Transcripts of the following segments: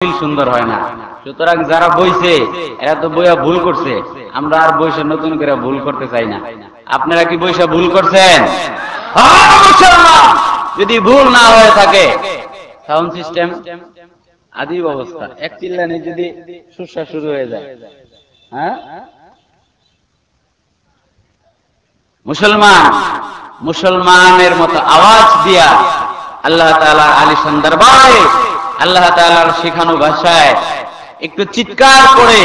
মাহফিল সুন্দর হয় না। সুতরাং যারা বইছে এরা তো বইয়া ভুল করছে, আমরা আর বইসা নতুন করে ভুল করতে চাই না। আপনারা কি বইসা ভুল করছেন? যদি ভুল না হয়ে থাকে, সাউন্ড সিস্টেম আদিব অবস্থা, এক চিল্লানি যদি সুরসা শুরু হয়ে যায়, হ্যাঁ, মুসলমানের মতো আওয়াজ দিয়া আল্লাহ তাআলা আলিশান দরবারে আল্লাহ তাআলার শেখানো ভাষায় একটু চিৎকার করে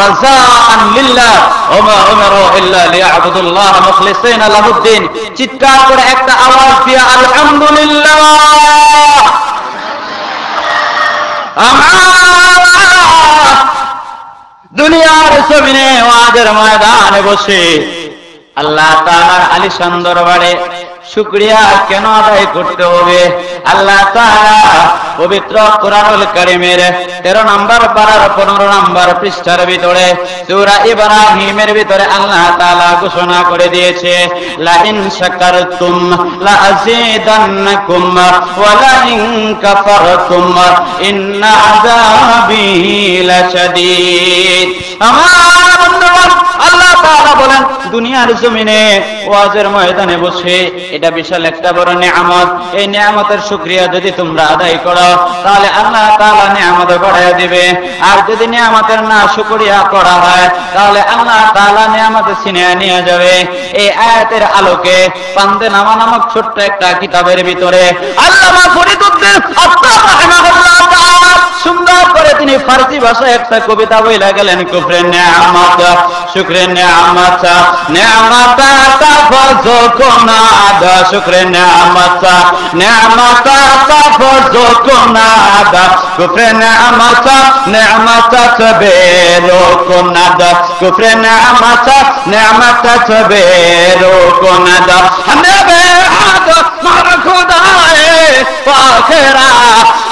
রাযাআন লিল্লাহ ওয়া মা উমিরু ইল্লা লিয়াবুদুল্লাহ মুখলিসিনা লাহুদ্দিন, চিৎকার করে একটা আওয়াজ দিয়া আলহামদুলিল্লাহ। দুনিয়ার জমিনে ওয়াজের ময়দানে বসে আল্লাহ তাআলার আলিশান দরবারে শুকরিয়া কেন আদায় করতে হবে? আল্লাহ তাআলা পবিত্র কোরআনুল কারীমের 13 নম্বর পারার 15 নম্বর পৃষ্ঠার ভিতরে সূরা ইব্রাহিমের ভিতরে আল্লাহ তাআলা ঘোষণা করে দিয়েছে, লা ইন শাকারতুম লা আযীদান্নাকুম ওয়া লা ইন কাফারতুম ইন্না আযাবি লাশাদীদ। আমার বন্ধুগণ, আল্লাহ তাআলা বলেন দুনিয়ার জমিনে ওয়াজের ময়দানে বসে এটা বিশাল একটা বড় নিয়ামত। এই নিয়ামতের শুকরিয়া যদি তোমরা আদায় করো তাহলে আল্লাহ তাআলা নিয়ামত বাড়ায় দিবে, আর যদি নিয়ামতের না শুকরিয়া করা হয় তাহলে আল্লাহ তাআলা নিয়ামত ছিনিয়ে নিয়ে যাবে। এই আয়াতের আলোকে পান্দে নামা নামক ছোট্ট একটা কিতাবের ভিতরে আল্লামা ফরিদউদ্দীন আত্তার রাহিমাহুল্লাহ তাআলা সুন্দর করে তিনি ফারসি ভাষায় একটা কবিতা বইলা গেলেন, কুফরে নিয়ামত শুকরে নিয়ামত নিয়ামত তাফজু কুনাদ শুকরে নিয়ামত নিয়ামত তাফজু কুনাদ কুফরে নিয়ামত নিয়ামত তবেরু কুনাদ কুফরে নিয়ামত নিয়ামত তবেরু কুনাদ हमने बेहद मार खुदाए पाखरा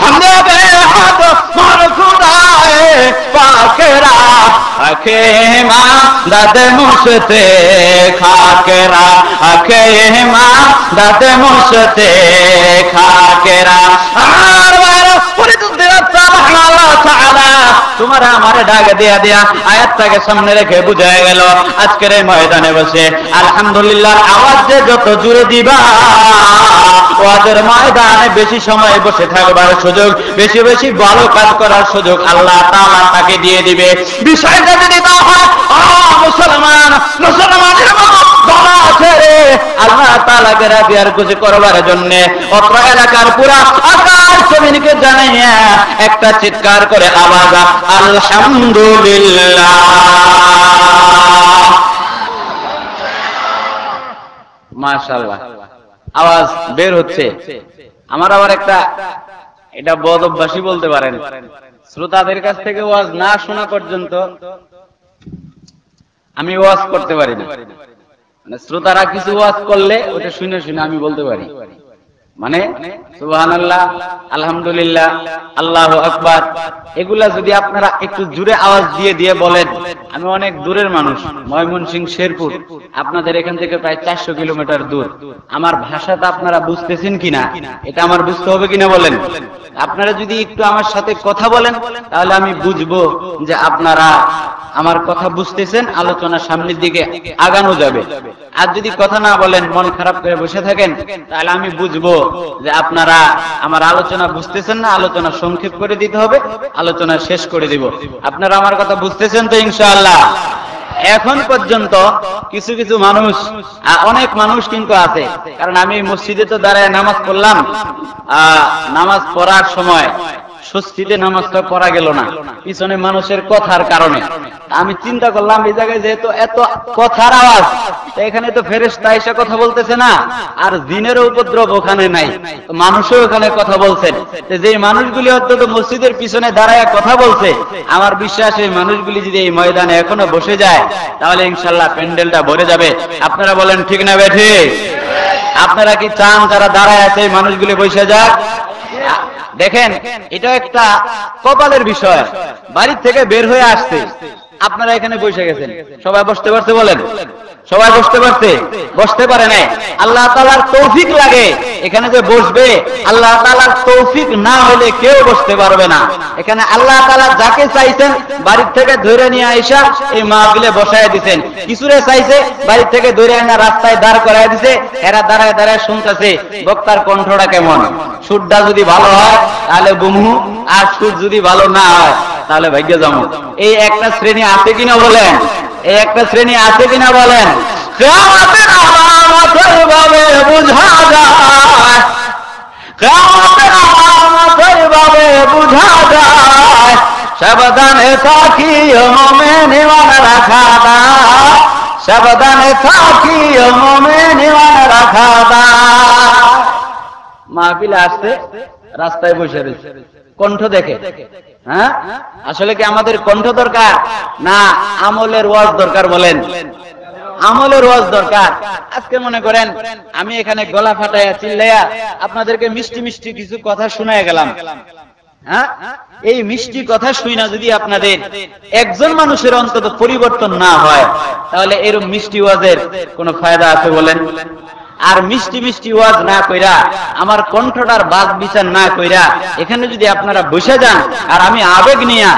हमने बेहद मार खुदाए पाखरा अखेमा दादे मुझते खाकेरा अखेमा दादे मुझते खाकेरा তোমারা আমারে ডাক দিয়া দিয়া আয়াতটাকে সামনে রেখে বুঝায় গেল। আজকের এই ময়দানে বসে আলহামদুলিল্লাহ আওয়াজ যে যত জুড়ে দিবা ওয়াজের ময়দানে বেশি সময় বসে থাকবার সুযোগ, বেশি বেশি ভালো কাজ করার সুযোগ আল্লাহ তাআলা তাকে দিয়ে দিবে। বিষয়টা যদি তা হয় মুসলমানের বলা আছে আল্লাহ তাআলাকে রাজি আর খুশি করবার জন্য অত্র এলাকার পুরা আকাশ জমিনকে জানাইয়া একটা চিৎকার করে আওয়াজ আলহামদুলিল্লাহ। মাশাআল্লাহ আওয়াজ বের হচ্ছে। আমার আবার একটা এটা বদ অভ্যাসই বলতে পারেন, শ্রোতাদের কাছ থেকে ওয়াজ না শোনা পর্যন্ত আমি ওয়াজ করতে পারি না। মানে শ্রোতারা কিছু ওয়াজ করলে ওটা শুনে শুনে আমি বলতে পারি, মানে সুবহানাল্লাহ আলহামদুলিল্লাহ আল্লাহু আকবার এগুলা যদি আপনারা একটু জোরে আওয়াজ দিয়ে দিয়ে বলেন। আমি অনেক দূরের মানুষ, ময়মনসিংহ শেরপুর, আপনাদের এখান থেকে প্রায় 400 কিলোমিটার দূর। আমার ভাষাটা আপনারা বুঝতেছেন কিনা এটা আমার বুঝতে হবে কিনা বলেন। আপনারা যদি একটু আমার সাথে কথা বলেন তাহলে আমি বুঝবো যে আপনারা আমার কথা বুঝতেছেন, আলোচনা সামনের দিকে আগানো যাবে। আর যদি কথা না বলেন, মন খারাপ করে বসে থাকেন, তাহলে আমি বুঝবো যে আপনারা আমার আলোচনা বুঝতেছেন না, আলোচনা সংক্ষেপ করে দিতে হবে, আলোচনা শেষ করে দিব। আপনারা আমার কথা বুঝতেছেন তো ইনশাআল্লাহ? এখন পর্যন্ত কিছু কিছু মানুষ, অনেক মানুষ কিন্তু আছে, কারণ আমি মসজিদে তো দাঁড়ায় নামাজ পড়লাম, নামাজ পড়ার সময় স্বস্তিতে নামাজটা পড়া গেল না পিছনে মানুষের কথার কারণে। আমি চিন্তা করলাম এই জায়গায় যেহেতু এত কথার আওয়াজ, এখানে তো ফেরেশতা এসে কথা বলতেছে না, আর জিনের উপদ্রব ওখানে নাই, মানুষও ওখানে কথা বলছেন। যে মানুষগুলি অন্তত মসজিদের পিছনে দাঁড়ায় কথা বলছে, আমার বিশ্বাস এই মানুষগুলি যদি এই ময়দানে এখনো বসে যায় তাহলে ইনশাআল্লাহ প্যান্ডেলটা ভরে যাবে। আপনারা বলেন ঠিক না বেঠে? আপনারা কি চান যারা দাঁড়ায় আছে এই মানুষগুলি বসে যাক? দেখেন এটা একটা কপালের বিষয়, বাড়ি থেকে বের হয়ে আসছে, আপনারা এখানে বসে গেছেন, সবাই বসতে পারছে বলেন? সবাই বসতে পারছে? বসতে পারে নাই। আল্লাহ তাআলার তৌফিক লাগে এখানে যে বসবে, আল্লাহ তাআলার তৌফিক না হলে কেউ বসতে পারবে না। এখানে আল্লাহ তাআলা যাকে চাইছেন বাড়ির থেকে ধরে নিয়ে আইসা এই মাহফিলে বসায় দিবেন, কিছুরে চাইছে বাড়ির থেকে ধরে আনা রাস্তায় দাঁড় করায় দিছে, এরা দাঁড়ায় দাঁড়ায় শুনতেছে বক্তার কণ্ঠটা কেমন। সুরটা যদি ভালো হয় তাহলে বুমু, আর সুর যদি ভালো না হয় তাহলে ভাগ্য যাবো। এই একটা শ্রেণী আছে কিনা বলেন? এই একটা শ্রেণী আছে কিনা বলেন? কিয়ামতের আলামতের ভাবে বুঝা যায়, কিয়ামতের আলামতের ভাবে বুঝা যায়, সাবধানে থাকিও মুমিন ঈমান রাখা দায়, সাবধানে থাকিও মুমিন ঈমান রাখা দায়। মাহফিলে আসছে, রাস্তায় বসে রয়েছে, কণ্ঠ দেখে। হ্যাঁ, আসলে কি আমাদের কণ্ঠ দরকার না আমলের ওয়াজ দরকার? বলেন, আমলের ওয়াজ দরকার। আজকে মনে করেন আমি এখানে গলা ফাটাইয়া চিল্লাইয়া আপনাদেরকে মিষ্টি মিষ্টি কিছু কথা শোনায় গেলাম। হ্যাঁ, এই মিষ্টি কথা শুই না যদি আপনাদের একজন মানুষের অন্তত পরিবর্তন না হয়, তাহলে এরকম মিষ্টি ওয়াজের কোনো ফায়দা আছে বলেন? আর মিষ্টি মিষ্টি ওয়াজ না কইরা, আমার কণ্ঠটার বাদ বিচার না কইরা এখানে যদি আপনারা বসে যান, আর আমি আবেগ নিয়ে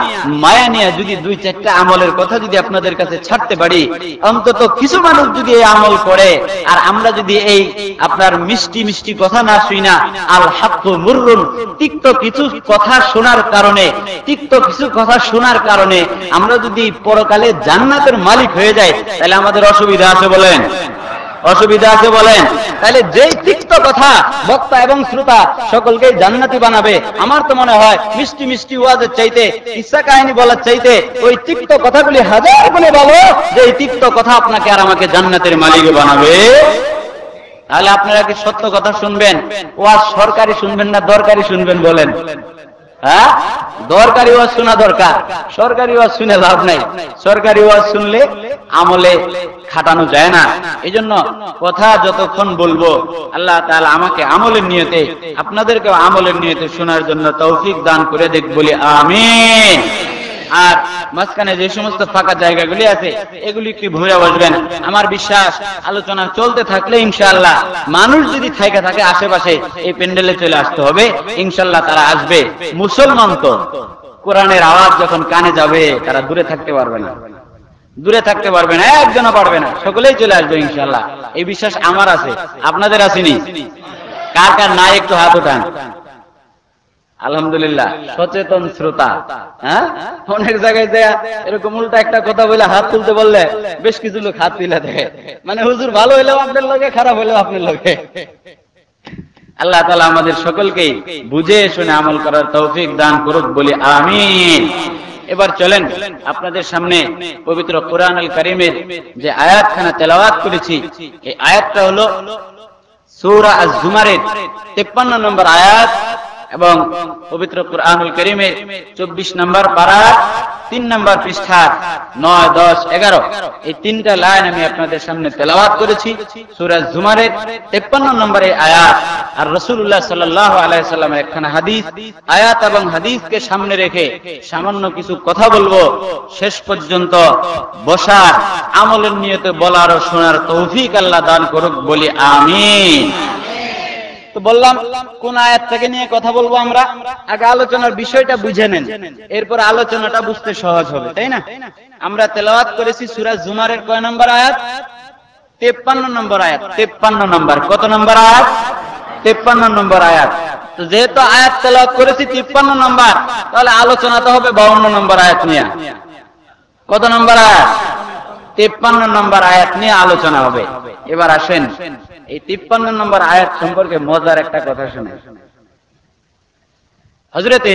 মায়া নিয়ে যদি দুই চারটা আমলের কথা যদি আপনাদের কাছে ছাড়তে পারি, অন্তত কিছু মানুষ যদি এই আমল করে, আর আমরা যদি এই আপনার মিষ্টি মিষ্টি কথা না শুই না, আল হাক্কু মুররুন, তিক্ত কিছু কথা শোনার কারণে, তিক্ত কিছু কথা শোনার কারণে আমরা যদি পরকালে জান্নাতের মালিক হয়ে যাই, তাহলে আমাদের অসুবিধা আছে বলেন? অসুবিধা আছে বলেন? তাহলে যেই তিক্ত কথা বক্তা এবং শ্রোতা সকলকেই জান্নাতি বানাবে, আমার তো মনে হয় মিষ্টি মিষ্টি ওয়াজের চাইতে, কিসসা কাহিনী বলার চাইতে ওই তিক্ত কথাগুলি হাজার গুণে ভালো, যে এই তিক্ত কথা আপনাকে আর আমাকে জান্নাতের মালিক বানাবে। তাহলে আপনারা কি সত্য কথা শুনবেন? ওয়াজ সরকারি শুনবেন না দরকারি শুনবেন বলেন? হ্যাঁ, দরকারি ওয়াজ শোনা দরকার, সরকারি ওয়াজ শুনে লাভ নাই। সরকারি ওয়াজ শুনলে আমলে খাটানো যায় না। এই জন্য কথা যতক্ষণ বলবো, আল্লাহ তাআলা আমাকে আমলের নিয়তে, আপনাদেরকে আমলের নিয়তে শোনার জন্য তৌফিক দান করে দেখ বলি আমিন। আর মাঝখানে যে সমস্ত ফাঁকা জায়গাগুলি আছে এগুলি একটু ভরে বসবেন। আমার বিশ্বাস আলোচনা চলতে থাকলে ইনশাআল্লাহ মানুষ যদি থাইকা থাকে আশেপাশে এই প্যান্ডেলে চলে আসতে হবে, ইনশাআল্লাহ তারা আসবে। মুসলমান তো কোরআনের আওয়াজ যখন কানে যাবে তারা দূরে থাকতে পারবে না, দূরে থাকতে পারবে না, একজনও পারবে না, সকলেই চলে আসবে ইনশাআল্লাহ। এই বিশ্বাস আমার আছে, আপনাদের আসেনি? কার কার নাই একটু হাত উঠান। আলহামদুলিল্লাহ, সচেতন শ্রোতা। হ্যাঁ, অনেক জায়গায় যায় এরকম উল্টা একটা কথা বলে হাত তুলতে বললে বেশ কিছু লোক হাত তুলে দেয়, মানে হুজুর ভালো হইলেও আপনার লোকে, খারাপ হইলেও আপনার লোকে। আল্লাহ তাআলা আমাদের সকলকে বুঝে শুনে আমল করার তৌফিক দান করুক বলি আমিন। এবার চলেন আপনাদের সামনে পবিত্র কোরআনুল কারীমের যে আয়াতখানা তেলাওয়াত করেছি, এই আয়াতটা হলো সূরা আজ-জুমারের 53 নম্বর আয়াত এবং পবিত্র কোরআনুল কারীমের 24 নম্বর পারা 3 নম্বর পৃষ্ঠার 9, 10, 11 এই তিনটা লাইন আমি আপনাদের সামনে তেলাওয়াত করেছি। সূরা জুমারের 53 নম্বরের আয়াত আর রাসূলুল্লাহ সাল্লাল্লাহু আলাইহি সাল্লামের একখানা হাদিস, আয়াত এবং হাদিসকে সামনে রেখে সামান্য কিছু কথা বলবো। শেষ পর্যন্ত বসার, আমলের নিয়তে বলার ও শোনার তৌফিক আল্লাহ দান করুক বলি আমিন। তো বললাম কোন আয়াত থেকে নিয়ে কথা বলবো আমরা, আগে আলোচনার বিষয়টা বুঝে নেন, এরপর আলোচনাটা বুঝতে সহজ হবে, তাই না? আমরা তেলাওয়াত করেছি সূরা জুমারের কয় নম্বর আয়াত? 53 নম্বর আয়াত। 53 নম্বর, কত নম্বর আয়াত? 53 নম্বর আয়াত। তো যেহেতু আয়াত তেলাওয়াত করেছি 53 নম্বর, তাহলে আলোচনা তো হবে 52 নম্বর আয়াত নিয়ে। কত নম্বর আয়াত? 53 নম্বর আয়াত নিয়ে আলোচনা হবে। এবার আসেন এই 53 নম্বর আয়াত সম্পর্কে মজার একটা কথা শুনেন। হযরতে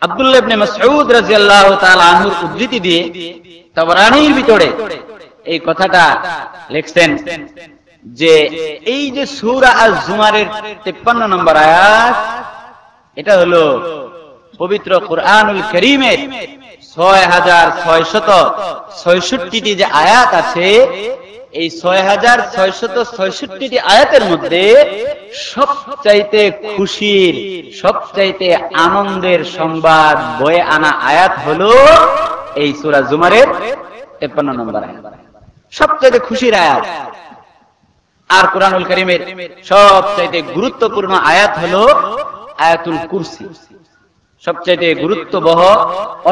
আব্দুল্লাহ ইবনে মাসউদ রাদিয়াল্লাহু তাআলা আনহুর উদ্ধৃতি দিয়ে তাবরানীর ভিতরে এই কথাটা লিখছেন যে এই যে সূরা আজ-জুমারের 53 নম্বর আয়াত, এটা হলো পবিত্র কোরআনুল কারীমের 6666টি যে আয়াত আছে, এই 6666টি আয়াতের মধ্যে সবচাইতে খুশির, সবচাইতে আনন্দের সংবাদ বয়ে আনা আয়াত হলো এই সূরা জুমারের 53 নম্বর আয়াত। সবচেয়ে খুশির আয়াত। আর কোরআনুল কারীমের সবচেয়ে গুরুত্বপূর্ণ আয়াত হলো আয়াতুল কুরসি। সবচেয়ে গুরুত্ববহ,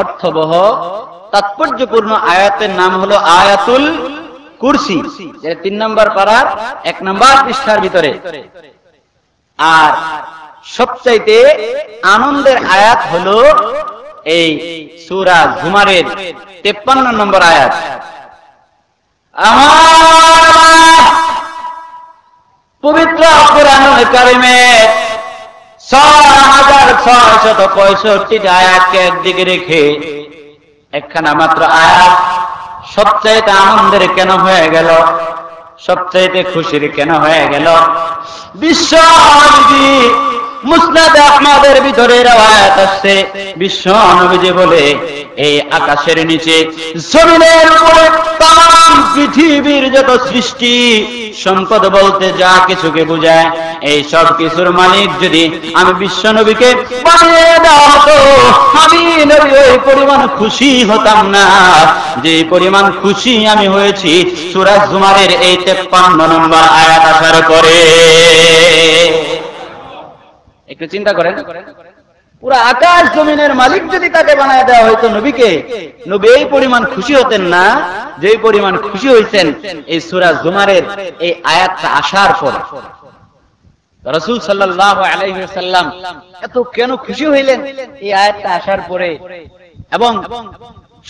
অর্থবহ, তাৎপর্যপূর্ণ আয়াতের নাম হলো আয়াতুল কুরসি, যেটা 3 নম্বর পারার 1 নম্বর পৃষ্ঠার ভিতরে। আর সবচাইতে আনন্দের আয়াত হলো এই সূরা জুমারের 53 নম্বর আয়াত। আমার পবিত্র কোরআনুল কারীমের 6665 আয়াতকে একদিকে রেখে একখানা মাত্র আয়াত সবচাইতে আনন্দের কেন হয়ে গেল, সবচাইতে খুশির কেন হয়ে গেল? বিশ্ব নবী মুসনাদ আহমদের ভিতরে রওয়ায়াত আছে, বিশ্ব নবীজি বলে এই আকাশের নিচে জমিনের উপরে তাম পৃথিবীর যত সৃষ্টি সম্পদ বলতে যা কিছুকে বোঝায়, এই সব কিছুর মালিক যদি আমি বিশ্ব নবীকে বানিয়ে দেওয়া হতো, আমি নবী ওই পরিমাণ খুশি হতাম না যে পরিমাণ খুশি আমি হয়েছি সূরা জুমারের এই 53 নম্বর আয়াত আসার পরে। একটু চিন্তা করেন, পুরো আকাশ জমিনের মালিক যদি তাকে বানায় দেওয়া হয়তো নবীকে, নবী এই পরিমাণ খুশি হতেন না যে পরিমাণ খুশি হয়েছেন এই সূরা জুমারের এই আয়াতটা আসার পরে। রাসূল সাল্লাল্লাহু আলাইহি ওয়াসাল্লাম এত কেন খুশি হইলেন এই আয়াতটা আসার পরে, এবং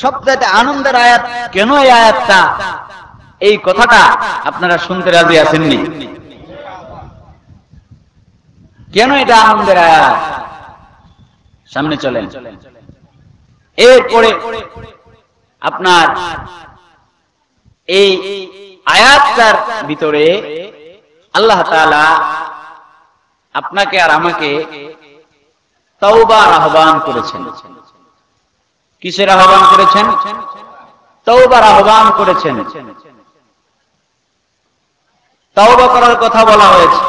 সবচেয়ে আনন্দের আয়াত কেন এই আয়াতটা, এই কথাটা আপনারা শুনতে রাজি আছেননি? কেন এটা আনন্দের আয়াত? সামনে চলেন। এরপরে আপনার এই আয়াতটার ভিতরে আল্লাহ তাআলা আপনাকে আর আমাকে তওবার আহ্বান করেছেন। কিসের আহ্বান করেছেন? তওবার আহ্বান করেছেন। তওবা করার কথা বলা হয়েছে।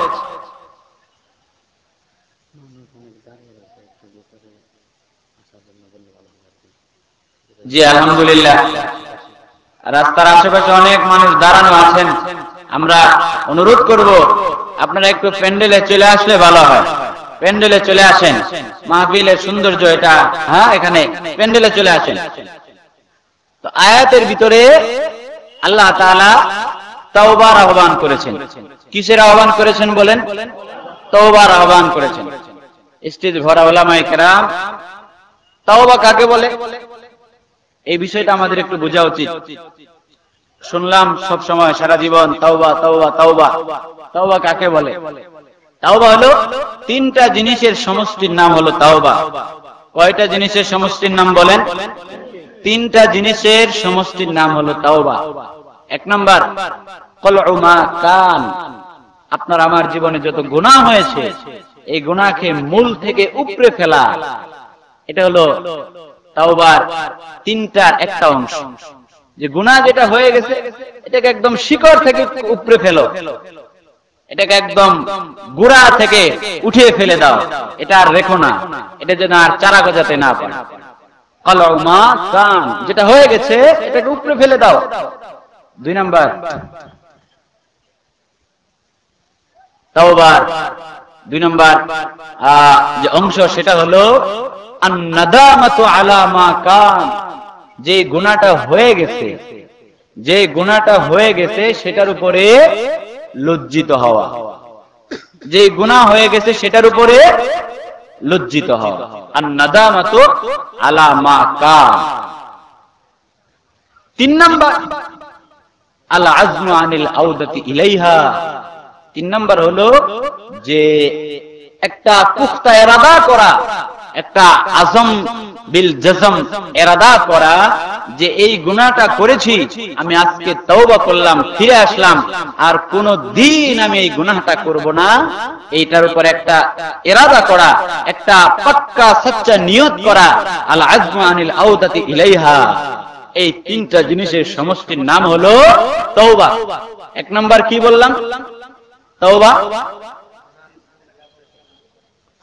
জি আলহামদুলিল্লাহ, রাস্তার আশেপাশে অনেক মানুষ দাঁড়ানো আছেন। আমরা অনুরোধ করব আপনারা একটু প্যান্ডেলে চলে আসলে ভালো হয়। প্যান্ডেলে চলে আসেন, মাহফিলের সৌন্দর্য এটা। হ্যাঁ, এখানে প্যান্ডেলে চলে আসেন। তো আয়াতের ভিতরে আল্লাহ তাআলা তওবার আহ্বান করেছেন। কিসের আহ্বান করেছেন বলেন? তওবার আহ্বান করেছেন। স্টেজ ভরা উলামায়ে কেরাম, তওবা কাকে বলে এই বিষয়টা আমাদের একটু বোঝা উচিত। শুনলাম সব সময় সারা জীবন তাওবা তাওবা তাওবা। তাওবা কাকে বলে? তাওবা হলো 3টা জিনিসের সমষ্টির নাম হলো তাওবা। কয়টা জিনিসের সমষ্টির নাম বলেন? 3টা জিনিসের সমষ্টির নাম হলো তাওবা। 1 নাম্বার কলউ মা কান, আপনার আমার জীবনে যত গুনাহ হয়েছে এই গুনাহকে মূল থেকে উপড়ে ফেলা, এটা হলো তাওবার 3টার একটা অংশ। যে গুনাহ যেটা হয়ে গেছে এটাকে একদম শিকড় থেকে উপড়ে ফেলো, এটাকে একদম গোড়া থেকে উঠিয়ে ফেলে দাও, এটা আর রেখো না, এটা যেন আর চারা গজাতে না পারে। কলউ মা কান, যেটা হয়ে গেছে এটাকে উপড়ে ফেলে দাও। 2 নাম্বার তাওবার 2 নাম্বার যে অংশ সেটা হলো আন-নাদামাতু আলা মা কান, যে গুনাহটা হয়ে গেছে, যে গুনাহটা হয়ে গেছে সেটার উপরে লজ্জিত হওয়া। যে গুনাহ হয়ে গেছে সেটার উপরে লজ্জিত হওয়া। আন-নাদামাতু আলা মা কান। 3 নাম্বার আল আজমু আনিল আউদাতি ইলাইহা। 3 নাম্বার হলো যে একটা পুখতা ইরাদা করা, একটা আজম বিল জজম ইরাদা করা যে এই গুনাহটা করেছি, আমি আজকে তওবা করলাম, ফিরে আসলাম, আর কোনো দিন আমি এই গুনাহটা করব না। এইটার উপর একটা ইরাদা করা, একটা পাক্কা সচ্চা নিয়ত করা। আল আজমু আনিল আউদাতি ইলাইহা, এই 3টা জিনিসের সমষ্টির নাম হলো তওবা। 1 নাম্বার কি বললাম? তওবা।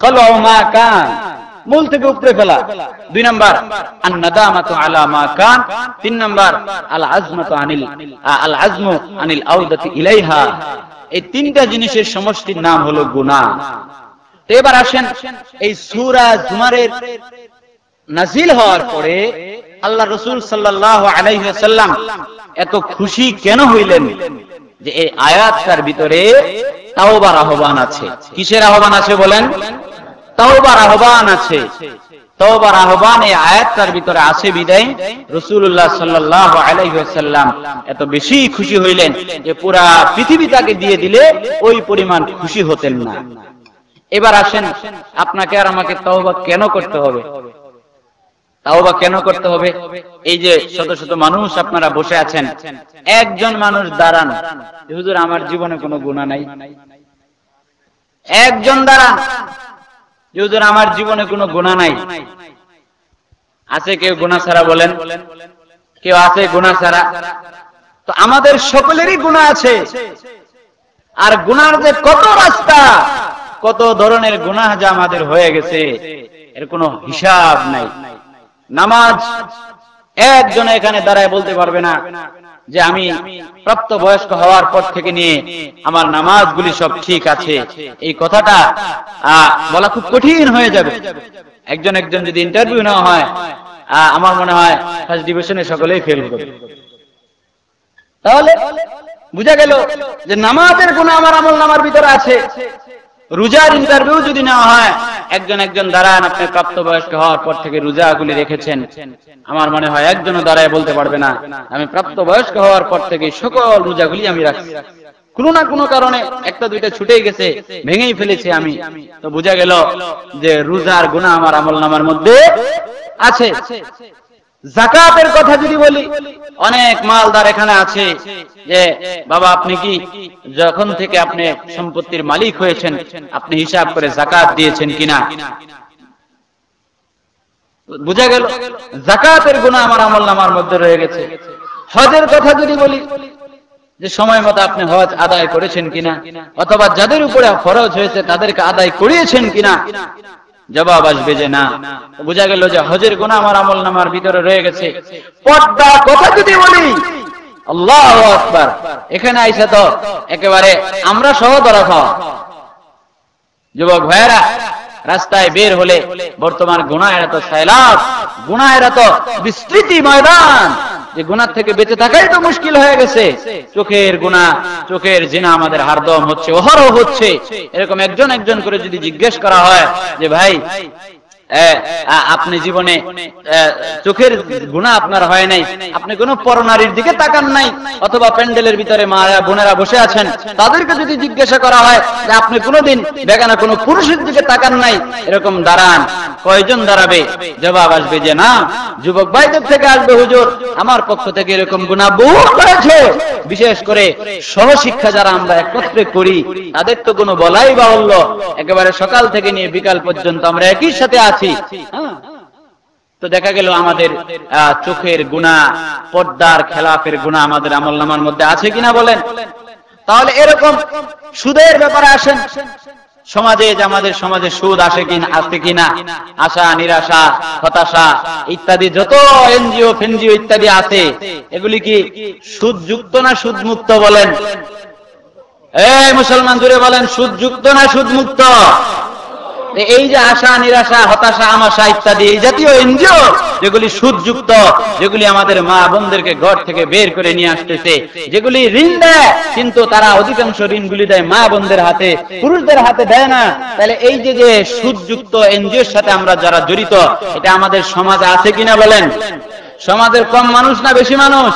কলউ মা কান, মূল থেকে উপরে ফেলা। 2 নাম্বার আন-নাদামাতু আলা মা কান। 3 নাম্বার আল আজমু আনিল আউদাতি ইলাইহা। এই তিনটা জিনিসের সমষ্টির নাম হলো গুনাহ। তো এবার আসেন এই সূরা জুমারের নাজিল হওয়ার পরে আল্লাহ রাসূল সাল্লাল্লাহু আলাইহি ওয়াসাল্লাম এত খুশি কেন হইলেন যে এই আয়াতটার ভিতরে তাওবার আহ্বান আছে। কিসের আহ্বান আছে বলেন? তাওবার আহ্বান আছে। তাওবার আহ্বান এই আয়াতটার ভিতরে আছে বিদায় রাসূলুল্লাহ সাল্লাল্লাহু আলাইহি ওয়াসাল্লাম এত বেশি খুশি হইলেন যে পুরা পৃথিবী তাকে দিয়ে দিলে ওই পরিমাণ খুশি হতেন না। এবার আসেন আপনাকে আর আমাকে তাওবা কেন করতে হবে? তাওবা কেন করতে হবে? এই যে শত শত মানুষ আপনারা বসে আছেন, একজন মানুষ দাঁড়ান, হুজুর আমার জীবনে কোনো গুনাহ নাই। একজন দাঁড়ান, হুজুর আমার জীবনে কোনো গুনাহ নাই। আছে কেউ গুনাহ ছাড়া? বলেন, কেউ আছে গুনাহ ছাড়া? তো আমাদের সকলেরই গুনাহ আছে। আর গুনার যে কত রাস্তা, কত ধরনের গুনাহ যা আমাদের হয়ে গেছে, এর কোনো হিসাব নাই। নামাজ একজন এখানে দাঁড়ায় বলতে পারবে না যে আমি প্রাপ্ত বয়স্ক হওয়ার পর থেকে নিয়ে আমার নামাজগুলি সব ঠিক আছে। এই কথাটা বলা খুব কঠিন হয়ে যাবে। একজন যদি ইন্টারভিউ নেওয়া হয়, আমার মনে হয় ফার্স্ট ডিভিশনে সকলেই ফেল করবে। তাহলে বুঝা গেল যে নামাজের গুনাহ আমার আমলনামার ভিতরে আছে। রোজার ইন্টারভিউ যদি নেওয়া হয়, একজন দাঁড়ান, আপনি প্রাপ্তবয়স্ক হওয়ার পর থেকে রোজাগুলি রেখেছেন, আমার মনে হয় একজনও দাঁড়ায় বলতে পারবে না আমি প্রাপ্তবয়স্ক হওয়ার পর থেকে সকল রোজাগুলি আমি রাখছি। কোনো না কোনো কারণে একটা দুইটা ছুটেই গেছে, ভেঙেই ফেলেছি আমি। তো বোঝা গেল যে রোজার গুনাহ আমার আমলনামার মধ্যে আছে। যাকাতের কথা যদি বলি, অনেক মালদার এখানে আছে যে বাবা আপনি কি যখন থেকে আপনি সম্পত্তির মালিক হয়েছেন আপনি হিসাব করে যাকাত দিয়েছেন কিনা? বুঝা গেল যাকাতের গুনাহ আমার আমলনামার মধ্যে রয়ে গেছে। হজের কথা যদি বলি, যে সময় মতো আপনি হজ আদায় করেছেন কিনা, অথবা যাদের উপরে ফরজ হয়েছে তাদেরকে আদায় করিয়েছেন কিনা? জবাব আসবে যে না। বোঝা গেল যে হজের গুনাহ আমার আমলনামার ভিতরে রয়ে গেছে। পর্দার কথা যদি বলি, আল্লাহু আকবার, এখানে আইসা তো একেবারে আমরা সহ ধরা খাওয়া। যুবক ভাইয়েরা রাস্তায় বের হলে বর্তমান গুনাহের এত সাইলাব, গুনাহের এত বিস্তৃতি ময়দান যে গুনাহ থেকে বেঁচে থাকাই তো মুশকিল হয়ে গেছে। চোখের গুনাহ, চোখের জিনা আমাদের হারদম হচ্ছে, অহরহ হচ্ছে। এরকম একজন করে যদি জিজ্ঞেস করা হয় যে ভাই আপনি জীবনে চোখের গুনাহ আপনার হয় নাই, আপনি কোনো পরনারীর দিকে তাকান নাই, অথবা প্যান্ডেলের ভিতরে মা বোনেরা বসে আছেন তাদেরকে যদি জিজ্ঞাসা করা হয় যে আপনি কোনোদিন বেগানা কোনো পুরুষের দিকে তাকান নাই, এরকম দাঁড়ান, কয়জন দাঁড়াবে? জবাব আসবে যে না। যুবক ভাইদের থেকে আসবে, হুজুর আমার পক্ষ থেকে এরকম গুনাহ বহু হয়েছে। বিশেষ করে সহশিক্ষা যারা আমরা একত্রে করি তাদের তো কোনো বলাই বাহুল্য, একেবারে সকাল থেকে নিয়ে বিকাল পর্যন্ত আমরা একই সাথে আছি। তো দেখা গেল আমাদের চোখের গুনাহ, পর্দার খেলাফের গুনাহ আমাদের আমলনামার মধ্যে আছে কিনা বলেন? তাহলে এরকম সুদের ব্যাপারে আসেন। সমাজে যে আমাদের সমাজে সুদ আসে কিনা, আশা নিরাশা হতাশা ইত্যাদি যত এনজিও ফেনজিও ইত্যাদি আছে, এগুলি কি সুদ যুক্ত না সুদ মুক্ত বলেন? এই মুসলমান জুড়ে বলেন, সুদ যুক্ত না সুদ মুক্ত? এই যে আশা নিরাশা হতাশা আমাশা ইত্যাদি এই জাতীয় এনজিও যেগুলি সুদযুক্ত, যেগুলি আমাদের মা বোনদেরকে ঘর থেকে বের করে নিয়ে আসতেছে, যেগুলি ঋণ দেয় কিন্তু তারা অধিকাংশ ঋণগুলি দেয় মা বোনদের হাতে, পুরুষদের হাতে দেয় না, তাহলে এই যে সুদযুক্ত এনজিওর সাথে আমরা যারা জড়িত, এটা আমাদের সমাজে আছে কিনা বলেন? সমাজের কম মানুষ না বেশি মানুষ?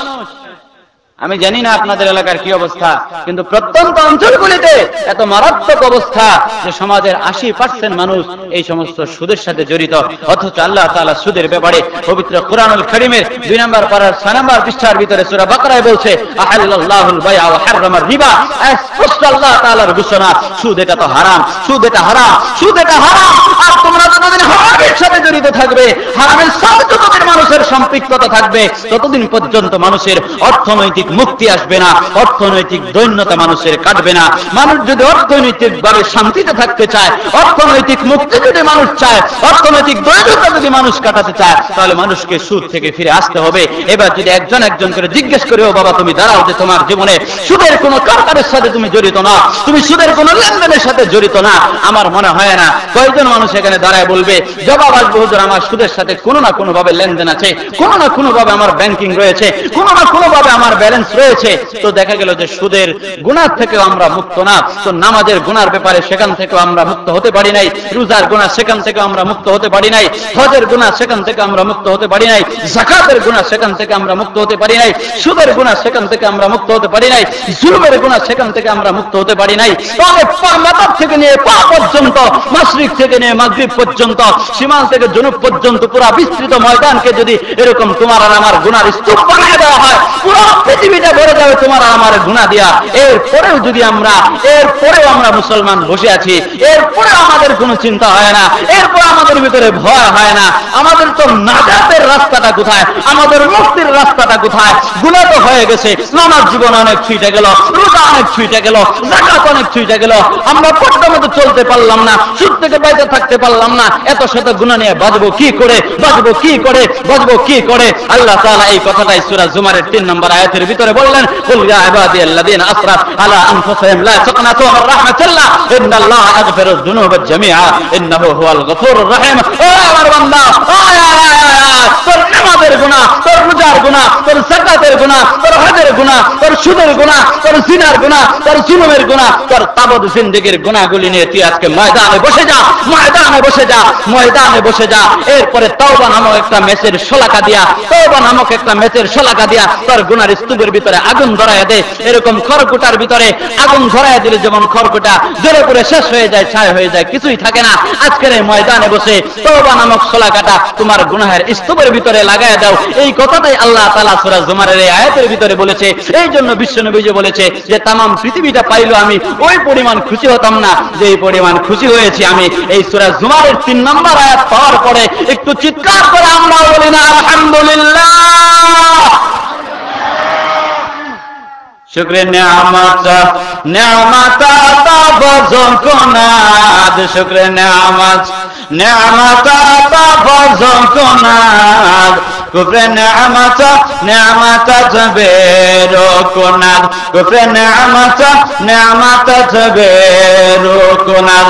আমি জানি না আপনাদের এলাকার কি অবস্থা, কিন্তু প্রত্যন্ত অঞ্চলগুলিতে এত মারাত্মক অবস্থা যে সমাজের 80% মানুষ এই সমস্ত সুদের সাথে জড়িত। অথচ আল্লাহ তাআলা সুদের ব্যাপারে পবিত্র কুরআনুল কারীমের 2 নম্বর পারার 6 নম্বর পৃষ্ঠার ভিতরে সূরা বাকারায় বলছে, আহাল্লাল্লাহুল বাইআ ওয়া হারামার রিবা। স্পষ্ট আল্লাহ তাআলার ঘোষণা, সুদ এটা তো হারাম, সুদ এটা হারাম, সুদ এটা হারাম। আর তোমরা যতদিন হারামের সাথে জড়িত থাকবে, হারামের সাথে যতদিন মানুষের সুদের সম্পৃক্ততা থাকবে, ততদিন পর্যন্ত মানুষের অর্থনৈতিক মুক্তি আসবে না, অর্থনৈতিক দৈন্যতা মানুষের কাটবে না। মানুষ যদি অর্থনৈতিকভাবে শান্তিতে থাকতে চায়, অর্থনৈতিক মুক্তি যদি মানুষ চায়, অর্থনৈতিক দৈন্যতা যদি মানুষ কাটাতে চায়, তাহলে মানুষকে সুদ থেকে ফিরে আসতে হবে। এবার যদি একজন একজন করে জিজ্ঞেস করে, ও বাবা তুমি দাঁড়াও, যে তোমার জীবনে সুদের কোনো কারবারের সাথে তুমি জড়িত না, তুমি সুদের কোনো লেনদেনের সাথে জড়িত না, আমার মনে হয় না কয়জন মানুষ এখানে দাঁড়ায় বলবে জবাব আসবে, হুজুর আমার সুদের সাথে কোনো না কোনো ভাবে লেনদেন আছে, কোনো না কোনো ভাবে আমার ব্যাংকিং রয়েছে, কোনো না কোনো ভাবে আমার ব্যালেন্স রয়েছে। তো দেখা গেল যে সুদের গুনাহ থেকেও আমরা মুক্ত না, তো নামাজের গুনার ব্যাপারে সেখান থেকেও আমরা মুক্ত হতে পারি নাই, রোজার গুনাহ সেখান থেকে আমরা মুক্ত হতে পারি নাই, হজের গুনাহ সেখান থেকে আমরা মুক্ত হতে পারি নাই, যাকাতের গুনাহ সেখান থেকে আমরা মুক্ত হতে পারি নাই, সুদের গুনাহ সেখান থেকে আমরা মুক্ত হতে পারি নাই, জুলুমের গুনাহ সেখান থেকে আমরা মুক্ত হতে পারি নাই। তবে মাথা থেকে নিয়ে পা পর্যন্ত, মাশরিক থেকে নিয়ে মাগরিব পর্যন্ত, সীমান্ত থেকে জনুব পর্যন্ত পুরো বিস্তৃত ময়দানকে যদি এরকম তোমার আর আমার গুনার স্তূপ বানিয়ে দেওয়া হয়, পুরো পৃথিবীটা ভরে যাবে তোমার আর আমার গুনাহ দিয়া। এরপরেও যদি এরপরেও আমরা মুসলমান বসে আছি, এরপরেও আমাদের কোনো চিন্তা হয় না, এরপর আমাদের ভিতরে ভয় হয় না, আমাদের তো নাজাতের রাস্তাটা কোথায়, আমাদের মুক্তির রাস্তাটা কোথায়? গুনাহ তো হয়ে গেছে, নামাজ জীবন অনেক ছুঁইটে গেল, রোজা অনেক ছুঁইটে গেল, যাকাত অনেক ছুঁইটে গেল, আমরা পর্দা মতো চলতে পারলাম না, সুদ থেকে বাইরে থাকতে পারলাম না, এত শত গুনাহ নিয়ে বাঁচবো কি করে, বাঁচবো কি করে, বাঁচবো কি করে? আল্লাহ তাআলা এই কথাটাই সূরা জুমারের 3 নম্বর আয়াতের ভিতরে বললেন, কুল ইয়া ইবাদিয়াল্লাযীনা আসরাফু আলা আনফুসিহিম লা তাকনাতু মির রাহমাতিল্লাহ ইন্নাল্লাহা ইয়াগফিরুয যুনুবা জামিআ ইন্নাহু হুয়াল গফুরুর রহিম। ও আমার বান্দা, তোর নামাজের গুনাহ, তোর রোজার গুনাহ, তোর যাকাতের গুনাহ, তোর হজের গুনাহ, তোর সুদের গুনাহ, তোর জিনার গুনাহ, তোর জুলুমের গুনাহ, তোর তাবদ জিন্দেগির গুনাহগুলি নিয়ে তুই আজকে ময়দানে বসে যা, ময়দানে বসে যা, ময়দানে বসে যা। এরপরে তওবা নামক একটা মেচের শলাকা দিয়া, তওবা নামক একটা মেচের শলাকা দিয়া তোর গুনার স্তূপের ভিতরে আগুন ধরায় দে। এরকম খড়কুটার ভিতরে আগুন ধরায় দিলে যেমন খড়কুটা জ্বলে পুড়ে শেষ হয়ে যায়, ছাই হয়ে যায়, কিছুই থাকে না, আজকের এই ময়দানে বসে তওবা নামক শলাকাটা তোমার গুনাহের স্তূপের ভিতরে লাগায় দাও। এই কথাটাই আল্লাহ তাআলা সূরা জুমারের এই আয়াতের ভিতরে বলেছে। এই জন্য বিশ্বনবী বলেছে যে তামাম পৃথিবীটা পাইলো আমি ওই পরিমাণ খুশি হতাম না যে এই পরিমাণ খুশি হয়েছি আমি এই সূরা জুমারের 3 নম্বর আয়াত পাওয়ার পরে। একটু চিৎকার করে আমরা বলি না আলহামদুলিল্লাহ। শুকরে নিয়ামত নিয়ামত তাবজুল কুনাদ, শুকরে নিয়ামত নিয়ামত তাবজুল কুনাদ, কুফরে নিয়ামত নিয়ামত তবেরু কুনাদ, কুফরে নিয়ামত নিয়ামত তবেরু কুনাদ।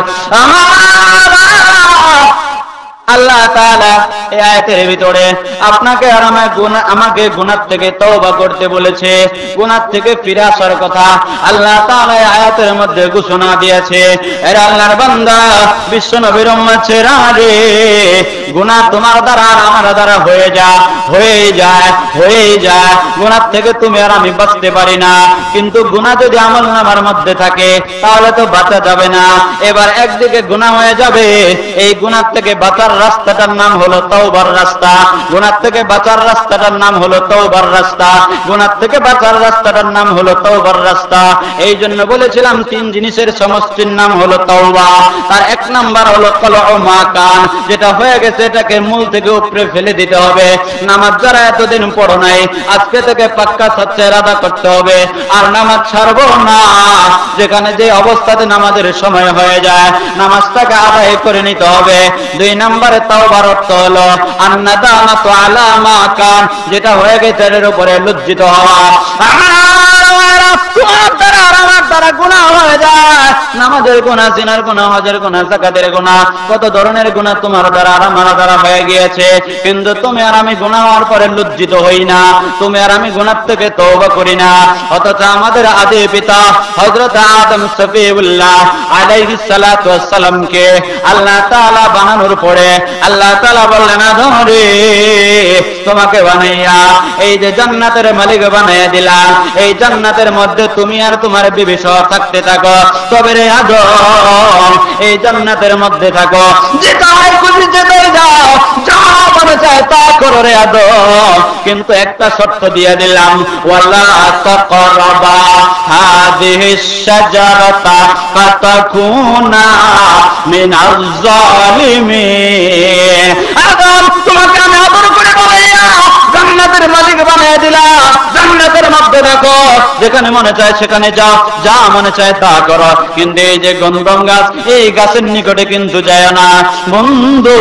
আল্লাহ তাআলা এই আয়াতের ভিতরে আপনাকে আর আমাকে গুনাহ থেকে তওবা করতে বলেছে, গুনাহ থেকে ফিরে আসার কথা আল্লাহ তাআলা এই আয়াতের মধ্যে ঘোষণা দিয়েছে। এরা আল্লাহর বান্দা, বিশ্ব নবীর উম্মত ছেড়া রে, গুনাহ তোমার দ্বারা আর আমার দ্বারা হয়ে যায়, গুনাহ থেকে তুমি আর আমি বাঁচতে পারি না। কিন্তু গুনাহ যদি আমলনামার মধ্যে থাকে তাহলে তো বাঁচা যাবে না। এবার একদিকে গুনাহ হয়ে যাবে, এই গুনাহ থেকে বাঁচার রাস্তাটার নাম হলো তওবার রাস্তা, গুনাহ থেকে বাঁচার রাস্তাটার নাম হলো তওবার রাস্তা, গুনাহ থেকে বাঁচার রাস্তাটার নাম হলো তওবার রাস্তা। এই জন্য বলেছিলাম 3 জিনিসের সমষ্টির নাম হলো তওবা। তার 1 নাম্বার হলো কলউ মা কান, যেটা হয়ে গেছে এটাকে মূল থেকে উপরে ফেলে দিতে হবে। নামাজ যারা এতদিন পড়ো নাই, আজকে থেকে পাক্কা সচ্চা ইরাদা করতে হবে, আর নামাজ ছাড়বো না। যেখানে যে অবস্থাতে নামাজের সময় হয়ে যায় নামাজটাকে আদায় করে নিতে হবে। 2 নম্বরে তওবার অর্থ হলো আন্নাদামাতু আলা মা কান, যেটা হয়ে গেছে এর উপরে লজ্জিত হওয়া। তোমার দ্বারা আর আমার দ্বারা গুনাহ হয়ে যায়, নামাজের গুনাহ, জিনার গুনাহ, হজের গুনাহ, যাকাতের গুনাহ, কত ধরনের গুনাহ তোমার দ্বারা আর আমার দ্বারা হয়ে গিয়েছে। কিন্তু তুমি আর আমি গুনাহ হওয়ার পরে লজ্জিত হই না, তুমি আর আমি গুনাহ থেকে তওবা করি না। অথচ আমাদের আদি পিতা হযরত আদম সফিউল্লাহ আলাইহিস সালাতু ওয়াস সালামকে আল্লাহ তাআলা বানানোর পরে আল্লাহ তাআলা বললেন, আদম রে, তোমাকে বানাইয়া এই যে জান্নাতের মালিক বানাইয়া দিলাম, এই জান্নাতের মধ্যে তুমি আর তোমার বিবি সহ থাকতে থাকো। তবে রে আদম, এই জান্নাতের মধ্যে থাকো, যেটাই খুশি যেটাই যাও, যা মনে চায় তা করো রে আদম। কিন্তু একটা শর্ত দিয়ে দিলাম, ওয়ালা তাকরাবা হাদিহিস শাজারাতা ফাতাকুনা মিনাজ জালিমিন। আদম, তোমাকে আমি আদর করে বানাইয়া যেখানে মনে চায় সেখানে যাও, যা মনে চায় তা করো, কিন্তু এই যে গন্ধম গাছ, এই গাছের নিকটে কিন্তু যায় না বন্ধু।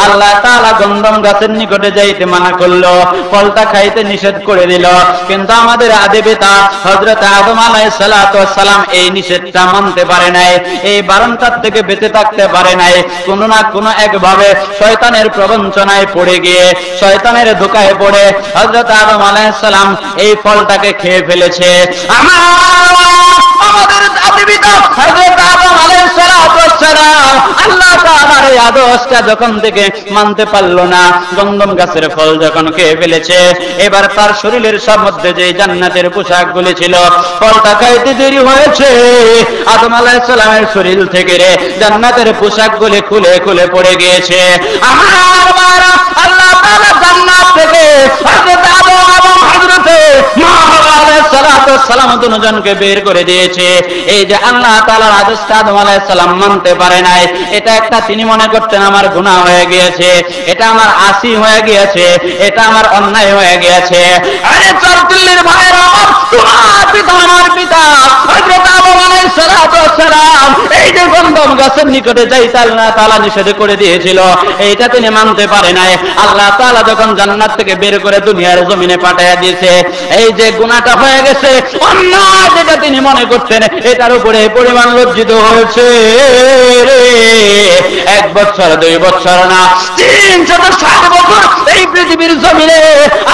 আল্লাহ তাআলা গন্ধম গাছের নিকটে যাইতে মানা করলো, ফলটা খাইতে নিষেধ করে দিল, কিন্তু আমাদের আদি পিতা হযরত আদম আলাইহিস সালাতু ওয়াস সালাম এই নিষেধটা মানতে পারে নাই, এই বারণটার থেকে বেঁচে থাকতে পারে নাই। কোনো না কোনো একভাবে শয়তানের প্রবঞ্চনায় পড়ে গিয়ে, শয়তানের ধোঁকায় পড়ে হযরত আদম আলাইহিস সালাম এই ফলটাকে খেয়ে ফেলেছে। আমাদের আদি পিতা হযরত আদম আলাইহিস সালাতু ওয়াস সালাম আল্লাহ তাআলার এই আদেশটা যখন থেকে মানতে পারলো না, গন্ধম গাছের ফল যখন খেয়ে ফেলেছে, এবার তার শরীরের সব মধ্যে যে জান্নাতের পোশাকগুলি ছিল, ফলটা খাইতে দেরি হয়েছে, আদম আলাইহিস সালামের শরীর থেকে রে জান্নাতের পোশাকগুলি খুলে খুলে পড়ে গিয়েছে। আমার মারা আল্লাহ তাআলা জান্নাত থেকে হযরত আদম এবং হযরত মা হাওয়া আলাইহিস সালাতু ওয়াস সালাম দুজনকে বের করে দিয়েছে। এই যে আল্লাহ তাআলার আদেশটা আদম আলাইহিস সালাম মানতে পারে নাই, এটা একটা তিনি মনে করতেন আমার গুনাহ হয়ে গিয়েছে, এটা আমার আসি হয়ে গিয়েছে, এটা আমার অন্যায় হয়ে গিয়েছে। আরে চরতুল্লির ভাইরা, তোমার পিতা আমার পিতা হযরত আদম আলাইহিস সালাতু ওয়াস সালাম এই যে গন্ধম গাছের নিকটে যাইতে আল্লাহ তাআলা নিষেধ করে দিয়েছিল, এইটা তিনি মানতে পারে নাই। আল্লাহ তাআলা যখন জান্নাত থেকে বের করে দুনিয়ার জমিনে পাঠাইয়া দিয়েছে, এই যে গুনাহটা হয়ে গেছে, অন্যায় যেটা তিনি মনে করতেন, এটার উপরে পরিমাণ লজ্জিত হয়েছে। 1 বছর 2 বছর না, 360 বছর এই পৃথিবীর জমিনে